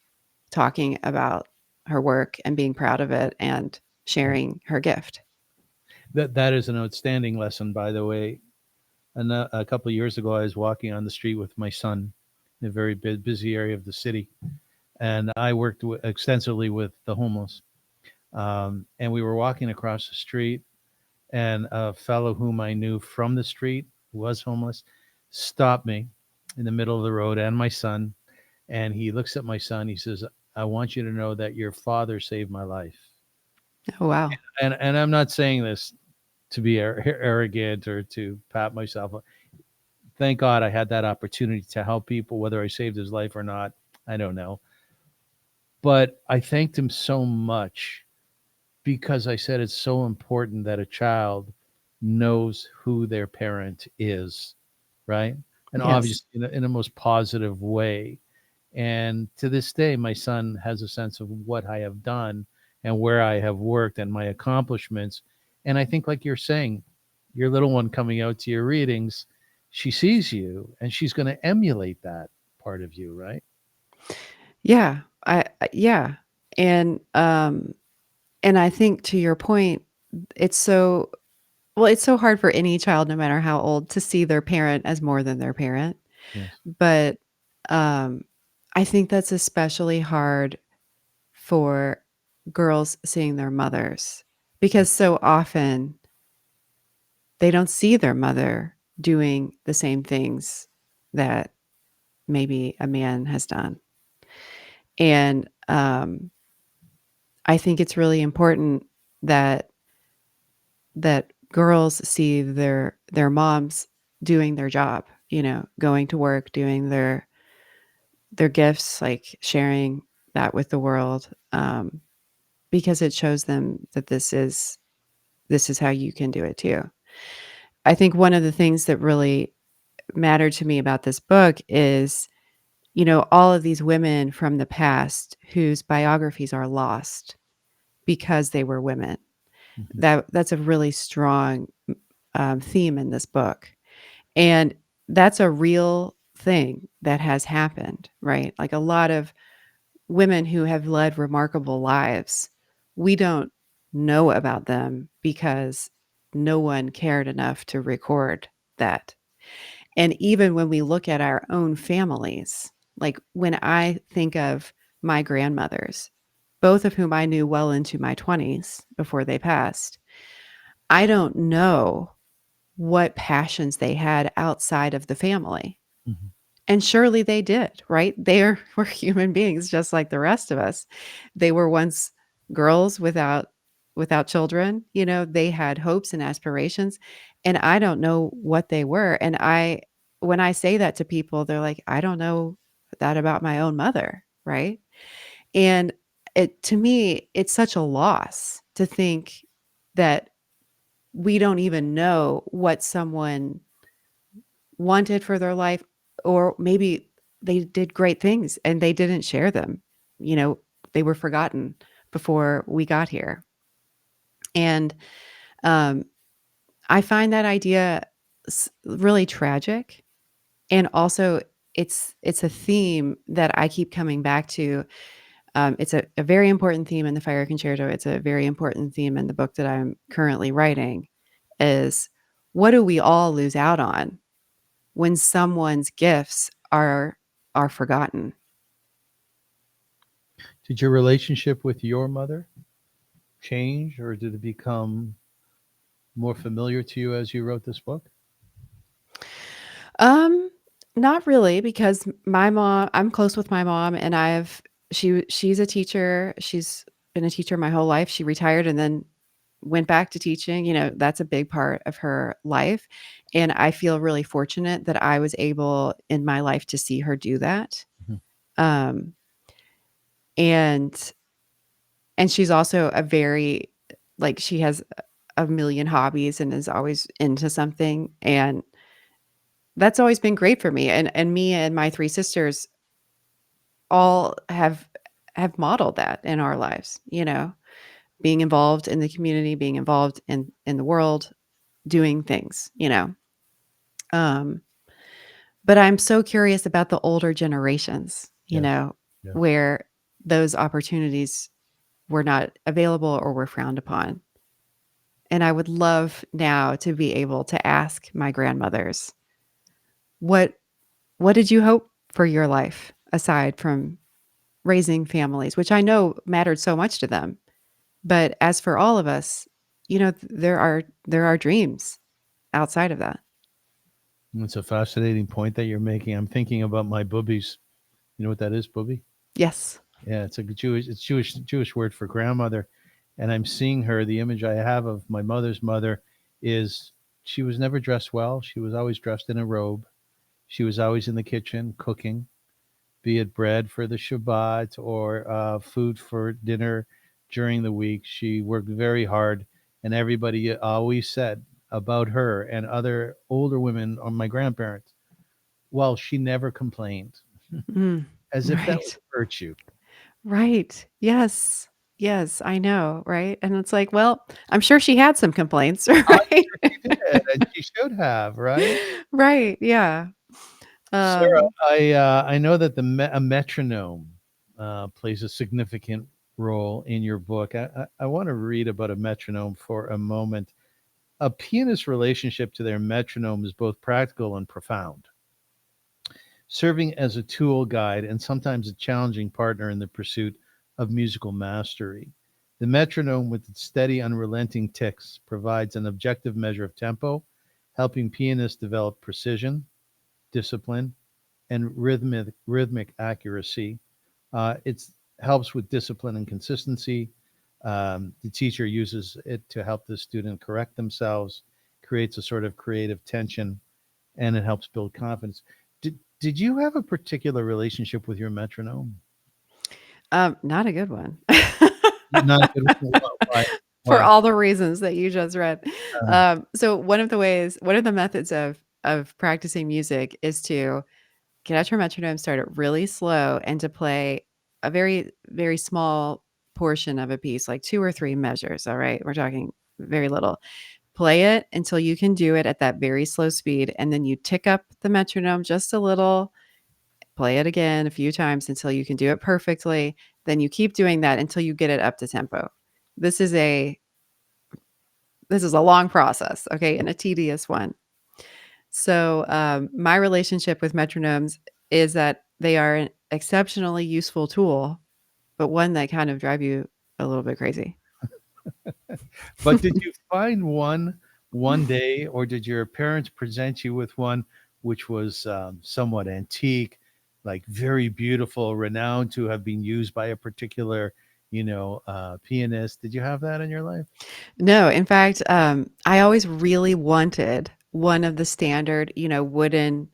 talking about her work and being proud of it and sharing her gift. That is an outstanding lesson, by the way. And a couple of years ago, I was walking on the street with my son in a very busy area of the city, and I worked extensively with the homeless. And we were walking across the street, and a fellow whom I knew from the street, who was homeless, stopped me in the middle of the road and my son. And he looks at my son. He says, "I want you to know that your father saved my life." Oh, wow. And I'm not saying this to be arrogant or to pat myself. Thank God I had that opportunity to help people, whether I saved his life or not. I don't know. But I thanked him so much because I said it's so important that a child knows who their parent is, right? And Yes. obviously in a most positive way. And to this day, my son has a sense of what I have done and where I have worked and my accomplishments. And I think, like you're saying, your little one coming out to your readings, she sees you and she's going to emulate that part of you, right? Yeah. Yeah. And, and I think to your point, it's so it's so hard for any child, no matter how old, to see their parent as more than their parent. Yes. But, um, I think that's especially hard for girls seeing their mothers, because so often they don't see their mother doing the same things that maybe a man has done. And, I think it's really important that girls see their moms doing their job, going to work, doing their gifts, like sharing that with the world, because it shows them that this is how you can do it too. I think one of the things that really mattered to me about this book is, all of these women from the past whose biographies are lost because they were women. Mhm. That's a really strong theme in this book. And that's a real thing that has happened, right? Like, a lot of women who have led remarkable lives, we don't know about them because no one cared enough to record that. And even when we look at our own families, like, when I think of my grandmothers, both of whom I knew well into my 20s before they passed, I don't know what passions they had outside of the family. Mhm. And surely they did, right? Were human beings just like the rest of us. They were once girls without children, they had hopes and aspirations, and I don't know what they were. And when I say that to people, they're like, "I don't know that about my own mother," right? And to me, it's such a loss to think that we don't even know what someone wanted for their life, or maybe they did great things and they didn't share them. You know, they were forgotten before we got here. And um, I find that idea really tragic. And also, it's a theme that I keep coming back to. It's a very important theme in the Fire Concerto. It's a very important theme in the book that I'm currently writing. Is what do we all lose out on when someone's gifts are forgotten? Did your relationship with your mother change, or did it become more familiar to you as you wrote this book? Um, Not really, because my mom, I'm close with my mom, and she's a teacher. She's been a teacher my whole life. She retired and then went back to teaching. That's a big part of her life. And I feel really fortunate that I was able in my life to see her do that. Mhm. Um, and she's also a very, like, she has a million hobbies and is always into something. And that's always been great for me. And me and my three sisters all have modeled that in our lives, being involved in the community, being involved in the world, doing things. Um, but I'm so curious about the older generations, Yes. Yes. where those opportunities were not available or were frowned upon. And I would love now to be able to ask my grandmothers, what what did you hope for your life aside from raising families, which I know mattered so much to them. But as for all of us, there are dreams outside of that. It's a fascinating point that you're making. I'm thinking about my boobies. You know what that is, booby? Yes. Yeah, it's Jewish word for grandmother. And I'm seeing her. The image I have of my mother's mother is she was never dressed well. She was always dressed in a robe. She was always in the kitchen cooking, be it bread for the Shabbat or food for dinner during the week. She worked very hard, and everybody always said about her and other older women or my grandparents, well, she never complained, Mm, as if that was right. a virtue. Right. Yes. Yes, I know, right? And it's like, well, I'm sure she had some complaints, I'm right? sure she did, and she should have, right? Right, yeah. Sarah, Um, I know that a metronome plays a significant role in your book. I want to read about a metronome for a moment. A pianist's relationship to their metronome is both practical and profound, serving as a tool, guide, and sometimes a challenging partner in the pursuit of musical mastery. The metronome, with its steady, unrelenting ticks, provides an objective measure of tempo, helping pianists develop precision, discipline, and rhythmic accuracy. It helps with discipline and consistency. The teacher uses it to help the student correct themselves, creates a sort of creative tension, and it helps build confidence. Did you have a particular relationship with your metronome? Not a good one. Not a good one. Why? For Why? all the reasons that you just read. Uh, So one of the methods of practicing music is to get out your metronome, start it really slow, and to play a very, very small portion of a piece, like 2 or 3 measures, all right? We're talking very little. Play it until you can do it at that very slow speed, and then you tick up the metronome just a little, play it again a few times until you can do it perfectly. Then you keep doing that until you get it up to tempo. This is a this is a long process, okay, and a tedious one. So, my relationship with metronomes is that they are an exceptionally useful tool, but one that kind of drive you a little bit crazy. but did you find one day, or did your parents present you with one which was somewhat antique, like very beautiful, renowned to have been used by a particular, pianist? Did you have that in your life? No, in fact, I always really wanted one of the standard, wooden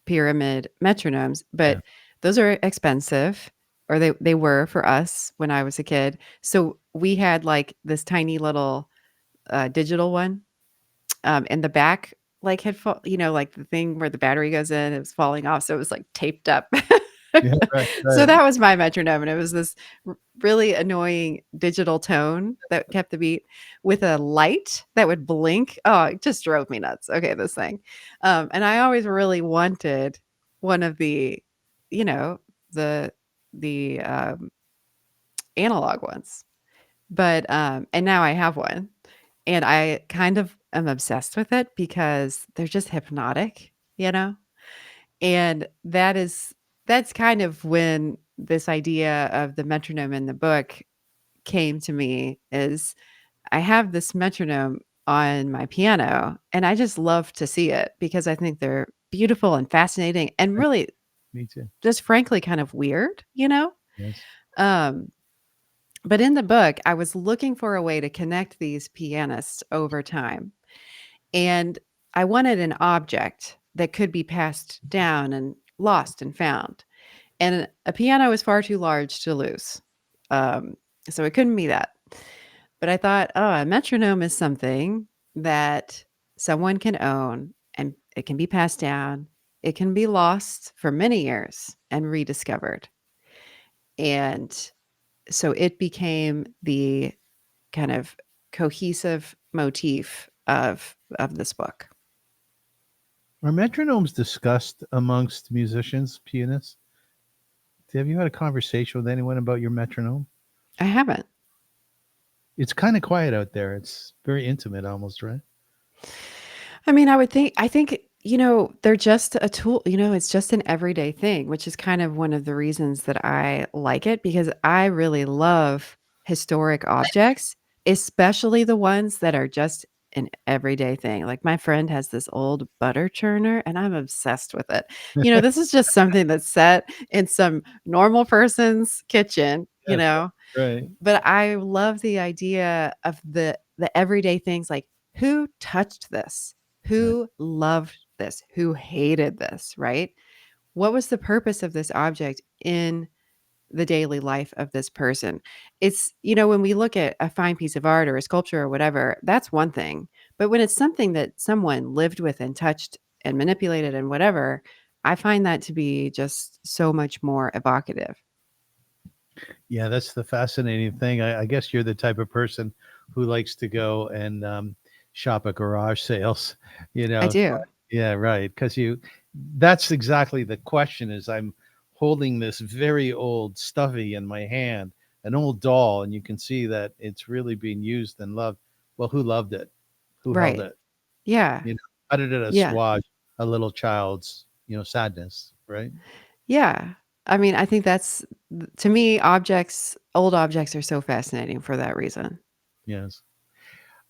pyramid metronomes, Yeah. but those are expensive, or they were for us when I was a kid. So we had like this tiny little digital one, and the back like like the thing where the battery goes in, it was falling off, so it was like taped up. Yeah, right, So right. that was my metronome, and it was this really annoying digital tone that kept the beat with a light that would blink. Oh, it just drove me nuts. Okay, this thing. And I always really wanted one of the, you know, the the analog ones. But and now I have one. And I kind of am obsessed with it because they're just hypnotic, you know? And that's kind of when this idea of the metronome in the book came to me is I have this metronome on my piano and I just love to see it because I think they're beautiful and fascinating and Right. really Me too. just frankly kind of weird, you know? Yes. Um, but in the book, I was looking for a way to connect these pianists over time. And I wanted an object that could be passed down and lost and found. And a piano is far too large to lose. Um, so it couldn't be that. But I thought, oh, a metronome is something that someone can own and it can be passed down. It can be lost for many years and rediscovered. And so it became the kind of cohesive motif of this book. Are metronomes discussed amongst musicians, pianists? Have you had a conversation with anyone about your metronome? I haven't. It's kind of quiet out there. It's very intimate almost, right? I mean, I think, they're just a tool, it's just an everyday thing, which is kind of one of the reasons that I like it because I really love historic objects, especially the ones that are just an everyday thing. Like my friend has this old butter churner and I'm obsessed with it. This is just something that's set in some normal person's kitchen, Yes, right. but I love the idea of the everyday things like who touched this? Right. Who loved this? Who hated this, right? What was the purpose of this object in the daily life of this person? It's, when we look at a fine piece of art or a sculpture or whatever, that's one thing. But when it's something that someone lived with and touched and manipulated and whatever, I find that to be just so much more evocative. Yeah, that's the fascinating thing. I guess you're the type of person who likes to go and shop at garage sales, I you do. yeah, right. Because that's exactly the question is I'm holding this very old stuffy in my hand, an old doll, and you can see that it's really being used and loved. Well, who loved it? Who held Right. it? Yeah. How did it Yeah. assuage a little child's, sadness, right? Yeah. I mean, I think that's to me, old objects are so fascinating for that reason. Yes.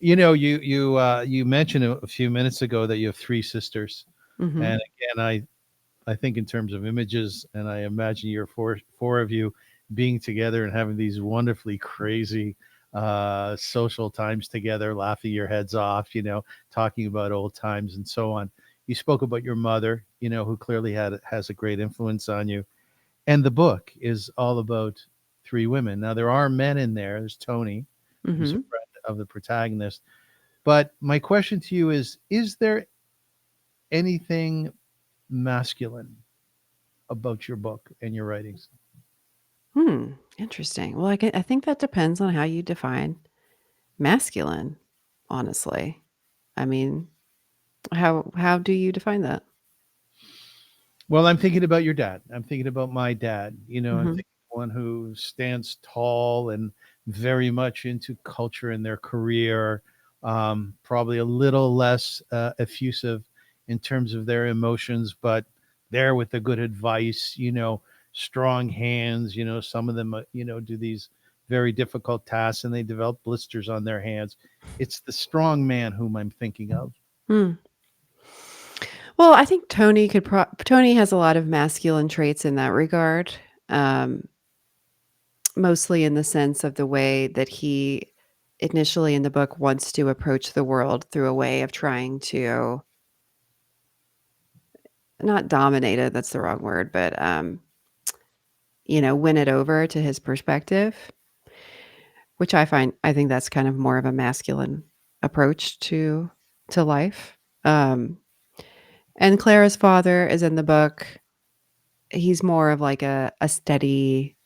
You mentioned a few minutes ago that you have three sisters, Mhm. and again, I think in terms of images, and I imagine you're four of you being together and having these wonderfully crazy social times together, laughing your heads off, talking about old times and so on. You spoke about your mother, who clearly has a great influence on you, and the book is all about three women. Now there are men in there. There's Tony, who's a Mhm. friend of the protagonist. But my question to you is there anything masculine about your book and your writings? Hmm, interesting. Well, I think that depends on how you define masculine, honestly. I mean, how do you define that? Well, I'm thinking about your dad. I'm thinking about my dad. I'm Mhm. thinking one who stands tall and very much into culture in their career, probably a little less effusive in terms of their emotions, but there with the good advice, strong hands. Some of them, do these very difficult tasks and they develop blisters on their hands. It's the strong man whom I'm thinking of. Hmm. Well, I think Tony has a lot of masculine traits in that regard. Um, Mostly in the sense of the way that he initially in the book wants to approach the world through a way of trying to not dominate it, that's the wrong word, but, win it over to his perspective, which I think that's kind of more of a masculine approach to life. Um, and Clara's father is in the book he's more of like a steady,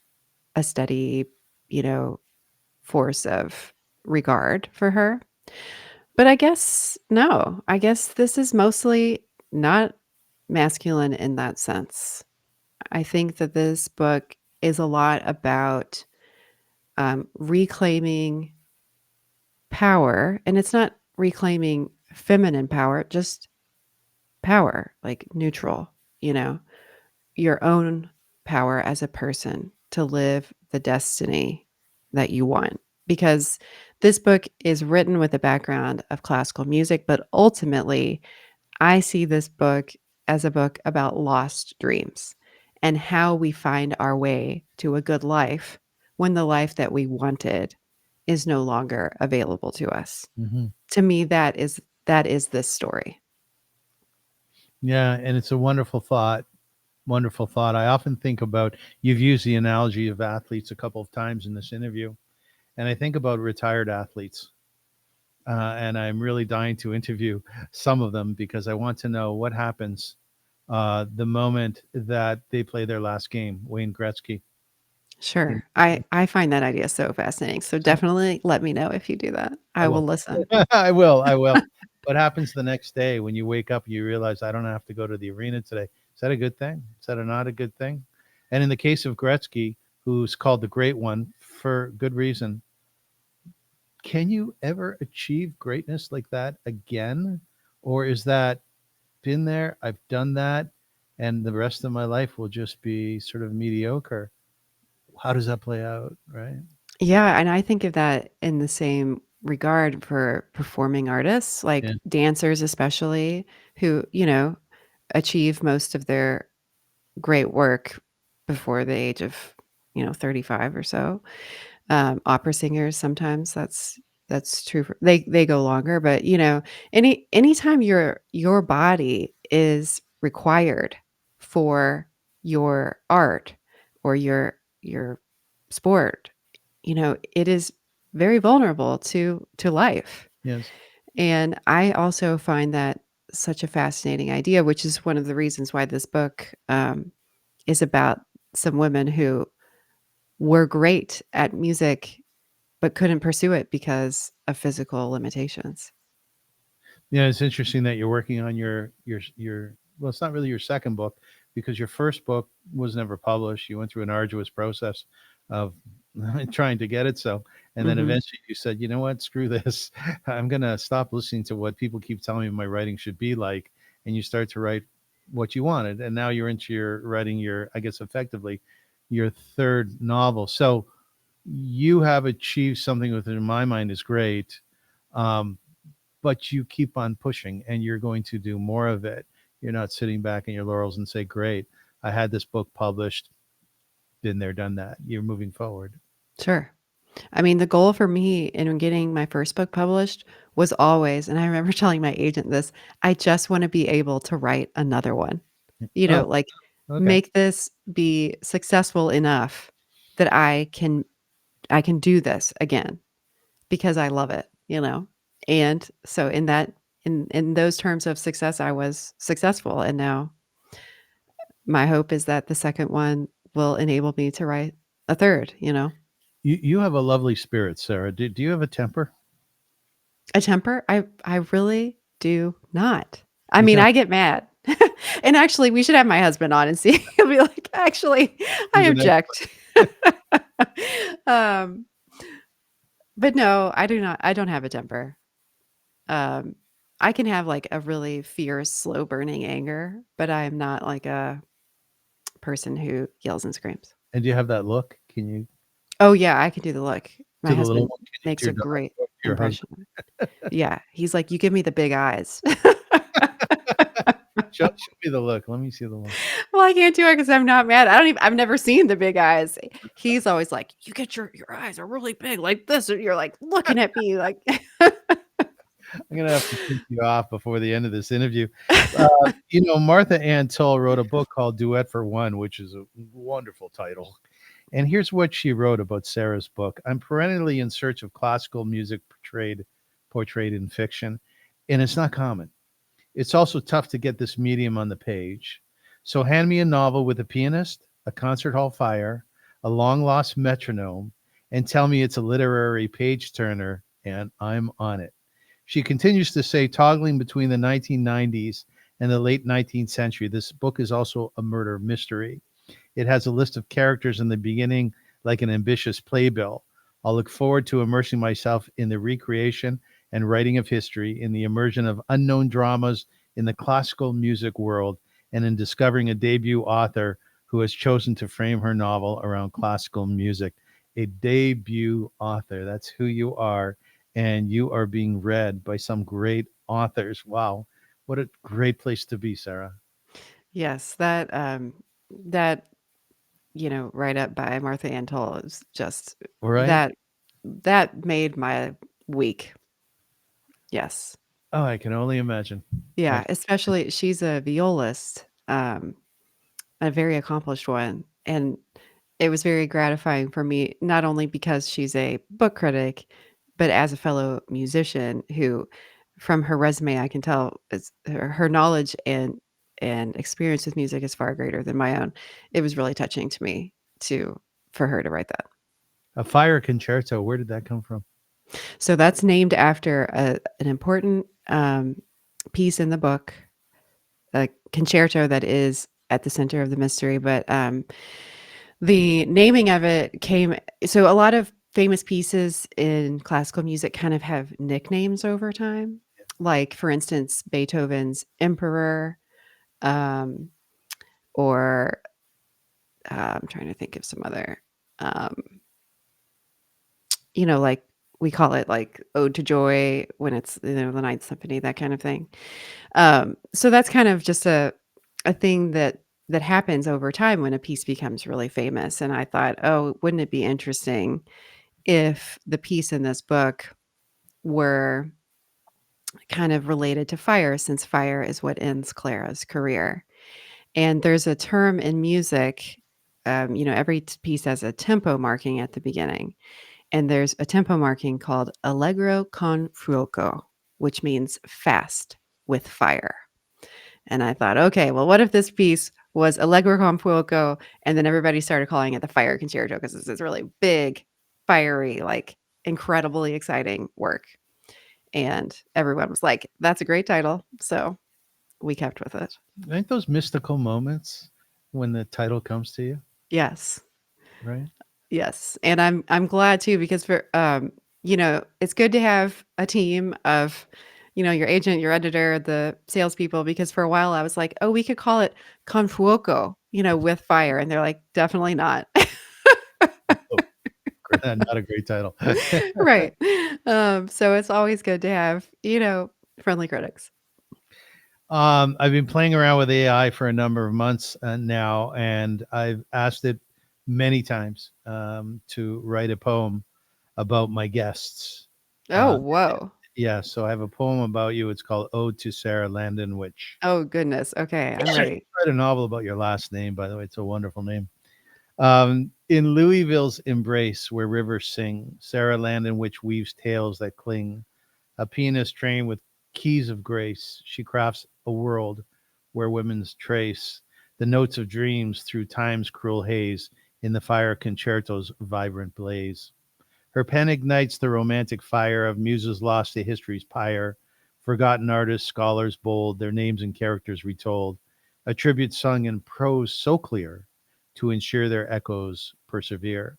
you know, force of regard for her. But I guess no. I guess this is mostly not masculine in that sense. I think that this book is a lot about reclaiming power, and it's not reclaiming feminine power, just power, like neutral, you know, your own power as a person to live the destiny that you want. Because this book is written with a background of classical music, but ultimately, I see this book as a book about lost dreams and how we find our way to a good life when the life that we wanted is no longer available to us. Mhm. To me, that is this story. Yeah, and it's a wonderful thought. Wonderful thought. I often think about, you've used the analogy of athletes a couple of times in this interview, and I think about retired athletes. And I'm really dying to interview some of them because I want to know what happens the moment that they play their last game. Wayne Gretzky. Sure. In, I find that idea so fascinating. So definitely let me know if you do that. I I will will. listen. I will. I will. What happens the next day when you wake up and you realize I don't have to go to the arena today? Is that a good thing? Is that not a good thing? And in the case of Gretzky, who's called the Great One for good reason, can you ever achieve greatness like that again? Or is that been there? I've done that, and the rest of my life will just be sort of mediocre. How does that play out? Right. Yeah, and I think of that in the same regard for performing artists, like Yeah. dancers especially, who, achieve most of their great work before the age of, 35 or so. Opera singers sometimes that's true for they go longer, but anytime your body is required for your art or your sport, it is very vulnerable to life. Yes. And I also find that such a fascinating idea, which is one of the reasons why this book is about some women who were great at music but couldn't pursue it because of physical limitations. Yeah, it's interesting that you're working on your well, it's not really your second book because your first book was never published. You went through an arduous process of trying to get it so, and then Mhm. eventually you said, "You know what? Screw this. I'm going to stop listening to what people keep telling me my writing should be like." And you start to write what you wanted, and now you're into your writing your, I guess, effectively your third novel. So you have achieved something with it in my mind is great. Um, but you keep on pushing and you're going to do more of it. You're not sitting back in your laurels and say, "Great, I had this book published, been there, done that." You're moving forward. Sure. I mean, the goal for me in getting my first book published was always, and I remember telling my agent this, I just want to be able to write another one. Oh, Like okay. make this be successful enough that I can do this again because I love it. And so in those terms of success, I was successful. And now my hope is that the second one will enable me to write a third. You have a lovely spirit, Sarah. Do you have a temper? A temper? I really do not. I You mean, don't. I get mad. And actually, we should have my husband on and see. He'll be like, "Actually, I He's an expert. object." Um, but no, I do not. I don't have a temper. Um, I can have like a really fierce, slow burning anger, but I am not like a person who yells and screams. And do you have that look? Can you Oh yeah, I can do the look. My to the little husband one? Can you to makes your a daughter great or to your impression. husband? Yeah, he's like, "You give me the big eyes." Show me the look. Let me see the look. Well, I can't do it because 'cause I'm not mad. I've never seen the big eyes. He's always like, "You get your eyes are really big like this," and you're like looking at me like I'm gonna have to take you off before the end of this interview. Martha Ann Toll wrote a book called Duet for One, which is a wonderful title. And here's what she wrote about Sarah's book. I'm perennially in search of classical music portrayed in fiction, and it's not common. It's also tough to get this medium on the page. So hand me a novel with a pianist, a concert hall fire, a long lost metronome, and tell me it's a literary page turner, and I'm on it. She continues to say, toggling between the 1990s and the late 19th century, this book is also a murder mystery. It has a list of characters in the beginning, like an ambitious playbill. I'll look forward to immersing myself in the recreation and writing of history, in the immersion of unknown dramas in the classical music world, and in discovering a debut author who has chosen to frame her novel around classical music. A debut author, that's who you are. And you are being read by some great authors. Wow. What a great place to be, Sarah. Yes, that write up by Martha Ann Toll is just All right. that that made my week. Yes. Oh, I can only imagine. I Yeah, especially she's a violist, a very accomplished one, and it was very gratifying for me, not only because she's a book critic, but as a fellow musician who, from her resume, I can tell is her knowledge and experience with music is far greater than my own. It was really touching to me to for her to write that. a fire concerto. Where did that come from? So that's named after an important piece in the book, a concerto that is at the center of the mystery. But the naming of it came so a lot of famous pieces in classical music kind of have nicknames over time. Like, for instance, Beethoven's Emperor, um, or I'm trying to think of some other, um, like we call it like Ode to Joy when it's the Ninth Symphony, that kind of thing. So that's kind of just a thing that happens over time when a piece becomes really famous. And I thought, oh, wouldn't it be interesting if the piece in this book were kind of related to fire, since fire is what ends Clara's career. And there's a term in music, every piece has a tempo marking at the beginning. And there's a tempo marking called allegro con fuoco, which means fast with fire. And I thought, okay, well, what if this piece was allegro con fuoco, and then everybody started calling it the Fire Concerto because it's this really big, fiery, like incredibly exciting work. And everyone was like, that's a great title. So we kept with it. Ain't those mystical moments when the title comes to you, Yes. right? Yes. And I'm glad too, because it's good to have a team of, your agent, your editor, the salespeople, because for a while I was like, oh, we could call it Confuoco, with fire. And they're like, definitely not. Oh, not a great title. Right. So it's always good to have, friendly critics. I've been playing around with AI for a number of months now, and I've asked it many times to write a poem about my guests. Oh, Uh, whoa. yeah, so I have a poem about you. It's called Ode to Sarah Landenwich. Oh, goodness. Okay. I'm I should ready. write a novel about your last name, by the way. It's a wonderful name. In Louisville's embrace, where rivers sing, Sarah Landenwich weaves tales that cling. A pianist trained with keys of grace, she crafts a world where women's trace the notes of dreams through time's cruel haze in the fire concerto's vibrant blaze. Her pen ignites the romantic fire of muses lost to history's pyre, forgotten artists, scholars bold, their names and characters retold, a tribute sung in prose so clear to ensure their echoes persevere.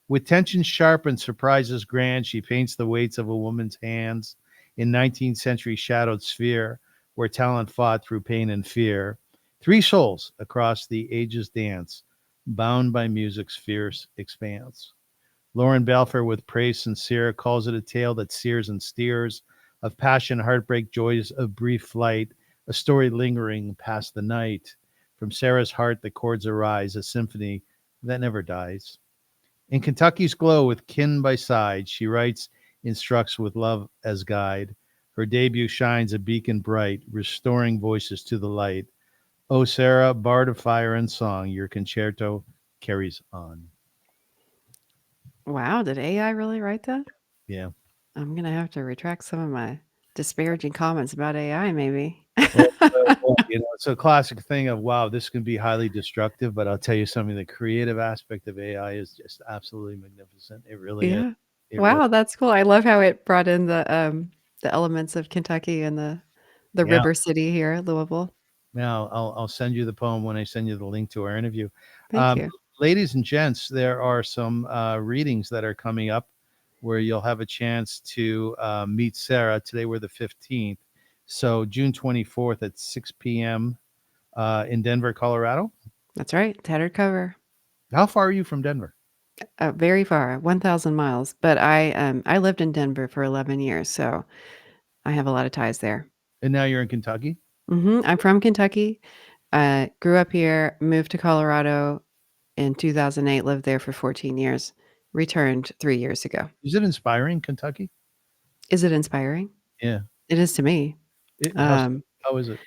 With tension sharp and surprises grand, she paints the weights of a woman's hands in 19th century shadowed sphere where talent fought through pain and fear. Three souls across the ages dance, bound by music's fierce expanse. Lauren Belfeer, with praise sincere, calls it a tale that sears and steers, of passion, heartbreak, joys of brief flight, a story lingering past the night. From Sarah's heart, the chords arise, a symphony that never dies. In Kentucky's glow, with kin by side, she writes, instructs with love as guide. Her debut shines a beacon bright, restoring voices to the light. O Sarah, bard of fire and song, your concerto carries on. Wow. Did AI really write that? Yeah. I'm going to have to retract some of my disparaging comments about AI, maybe. Well, It's a classic thing of, wow, this can be highly destructive, but I'll tell you something, the creative aspect of AI is just absolutely magnificent. It really is. Yeah. It really, Wow, that's cool. I love how it brought in the elements of Kentucky and the yeah. river city here, Louisville. Now I'll send you the poem when I send you the link to our interview. Thank Um, you. Ladies and gents, there are some readings that are coming up where you'll have a chance to meet Sarah. Today we're the 15th. So June 24th at 6 p.m. In Denver, Colorado. That's right, tattered cover. How far are you from Denver? Very far, 1,000 miles, but I lived in Denver for 11 years, so I have a lot of ties there. And now you're in Kentucky. I'm from Kentucky. Grew up here, moved to Colorado in 2008, lived there for 14 years, returned 3 years ago. Is it inspiring, Kentucky? Is it inspiring? Yeah. It is to me. How so? Um, How is it?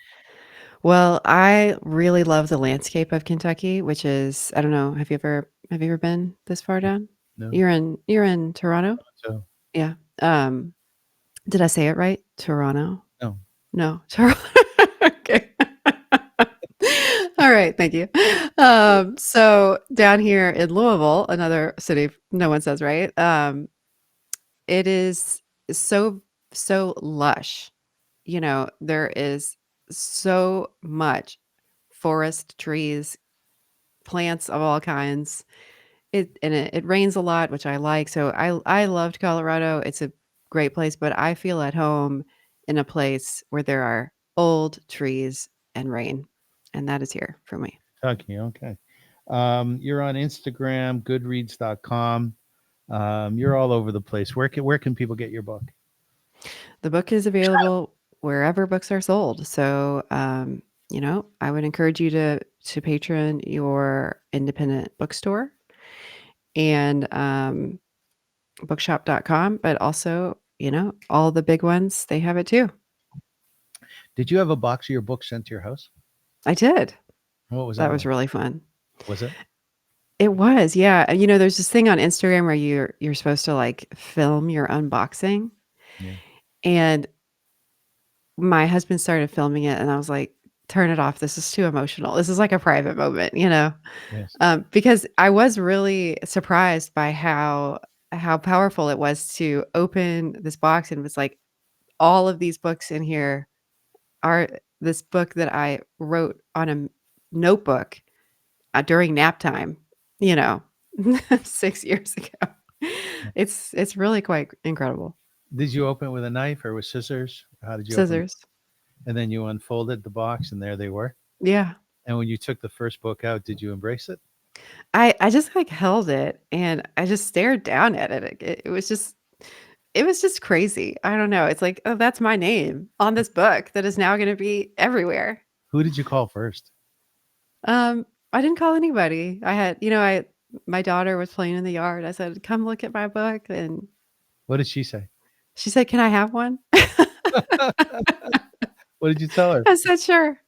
well, I really love the landscape of Kentucky, which is I don't know, have you ever been this far down? No. You're in Toronto? So Yeah. Did I say it right? Toronto? no. No, Toronto. Okay. All right, thank you. So down here in Louisville, another city no one says right, it is so lush. There is so much forest, trees, plants of all kinds. It rains a lot, which I like. So I loved Colorado. It's a great place, but I feel at home in a place where there are old trees and rain, and that is here for me. Kentucky. Okay. You're on Instagram, Goodreads.com. You're all over the place. Where can people get your book? The book is available wherever books are sold. So, I would encourage you to patron your independent bookstore and bookshop.com, but also, all the big ones, they have it too. Did you have a box of your book sent to your house? I did. What was That that was like? really fun. Was it? It was, yeah. And, there's this thing on Instagram where you're supposed to like film your unboxing. Yeah. And my husband started filming it and I was like, turn it off. This is too emotional. This is like a private moment. Yes. Because I was really surprised by how powerful it was to open this box and it was like all of these books in here are this book that I wrote on a notebook during nap time, you know, 6 years ago. It's really quite incredible. Did you open it with a knife or with scissors? How did you open it? Scissors. And then you unfolded the box, and there they were. Yeah. And when you took the first book out, did you embrace it? I just like held it and I just stared down at it. It was just crazy. I don't know. It's like, oh, that's my name on this book that is now going to be everywhere. Who did you call first? I didn't call anybody. I had, my daughter was playing in the yard. I said, "Come look at my book," and What did she say? she said, "Can I have one?" What did you tell her? I said, "Sure."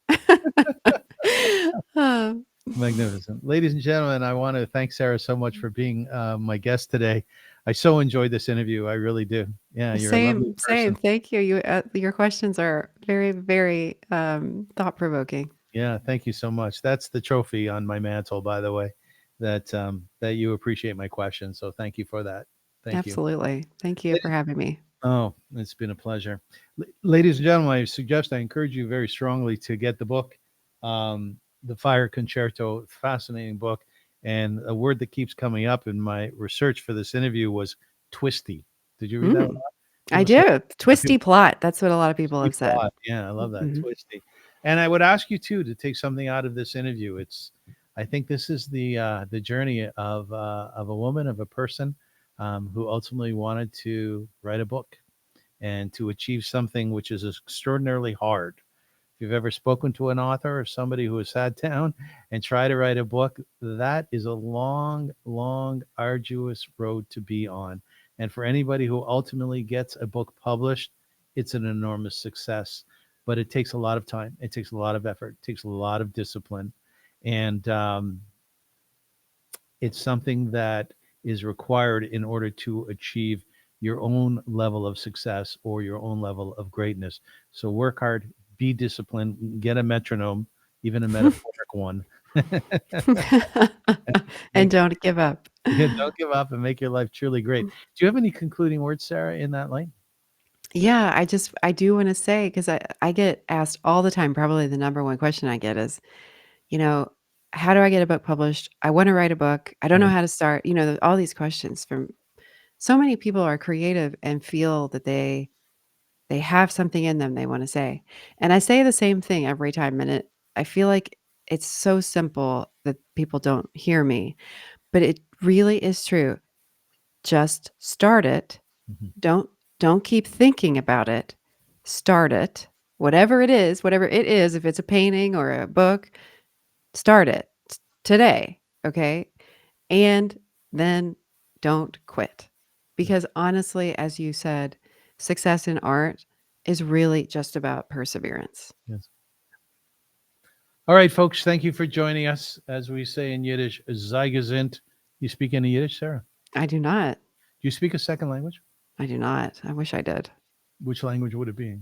Um, Magnificent. Ladies and gentlemen, I want to thank Sarah so much for being my guest today. I so enjoyed this interview. I really do. Yeah, you're a lovely same, same. person. Thank you. Your questions are very, very thought provoking. Yeah, thank you so much. That's the trophy on my mantle, by the way, that that you appreciate my questions. So thank you for that. Thank you. Absolutely. Thank you for having me. Oh, it's been a pleasure. Ladies and gentlemen, I encourage you very strongly to get the book, The Fire Concerto, fascinating book. And a word that keeps coming up in my research for this interview was twisty. Did you read that? Mm, I People say, do. Twisty plot. That's what a lot of people twisty have said. plot. Yeah, I love that. Mhm. Twisty. And I would ask you too to take something out of this interview. I think this is the journey of a woman, of a person who ultimately wanted to write a book and to achieve something which is extraordinarily hard. If you've ever spoken to an author or somebody who has sat down and tried to write a book, that is a long, long, arduous road to be on. And for anybody who ultimately gets a book published, it's an enormous success. But it takes a lot of time. It takes a lot of effort. It takes a lot of discipline. And it's something that is required in order to achieve your own level of success or your own level of greatness. So work hard, be disciplined, get a metronome, even a metaphoric one. And Make don't give up. Yeah, don't give up and make your life truly great. Do you have any concluding words, Sarah, in that lane? Yeah, I do wanna say, 'cause I get asked all the time, probably the number one question I get is, you know, "How do I get a book published? I wanna write a book. I don't know Right. how to start." All these questions from so many people are creative and feel that they have something in them they wanna say. And I say the same thing every time, and I feel like it's so simple that people don't hear me, but it really is true. Just start it. Mhm. Don't don't keep thinking about it. Start it. Whatever it is, if it's a painting or a book, start it today, okay? And then don't quit. Yeah. Because honestly, as you said, success in art is really just about perseverance. Yes. All right, folks. Thank you for joining us. As we say in Yiddish, sei gesinnt. You speak any Yiddish, Sarah? I do not. Do you speak a second language? I do not. I wish I did. Which language would it be?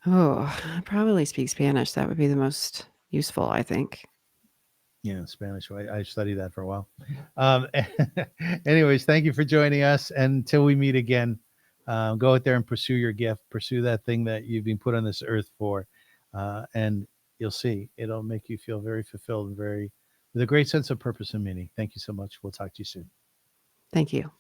Oh, I probably speak Spanish. That would be the most useful, I think. Yeah, Spanish. I studied that for a while. Um, anyways, thank you for joining us. And until we meet again, go out there and pursue your gift, pursue that thing that you've been put on this earth for, and you'll see it'll make you feel very fulfilled and very with a great sense of purpose and meaning. Thank you so much. We'll talk to you soon. Thank you.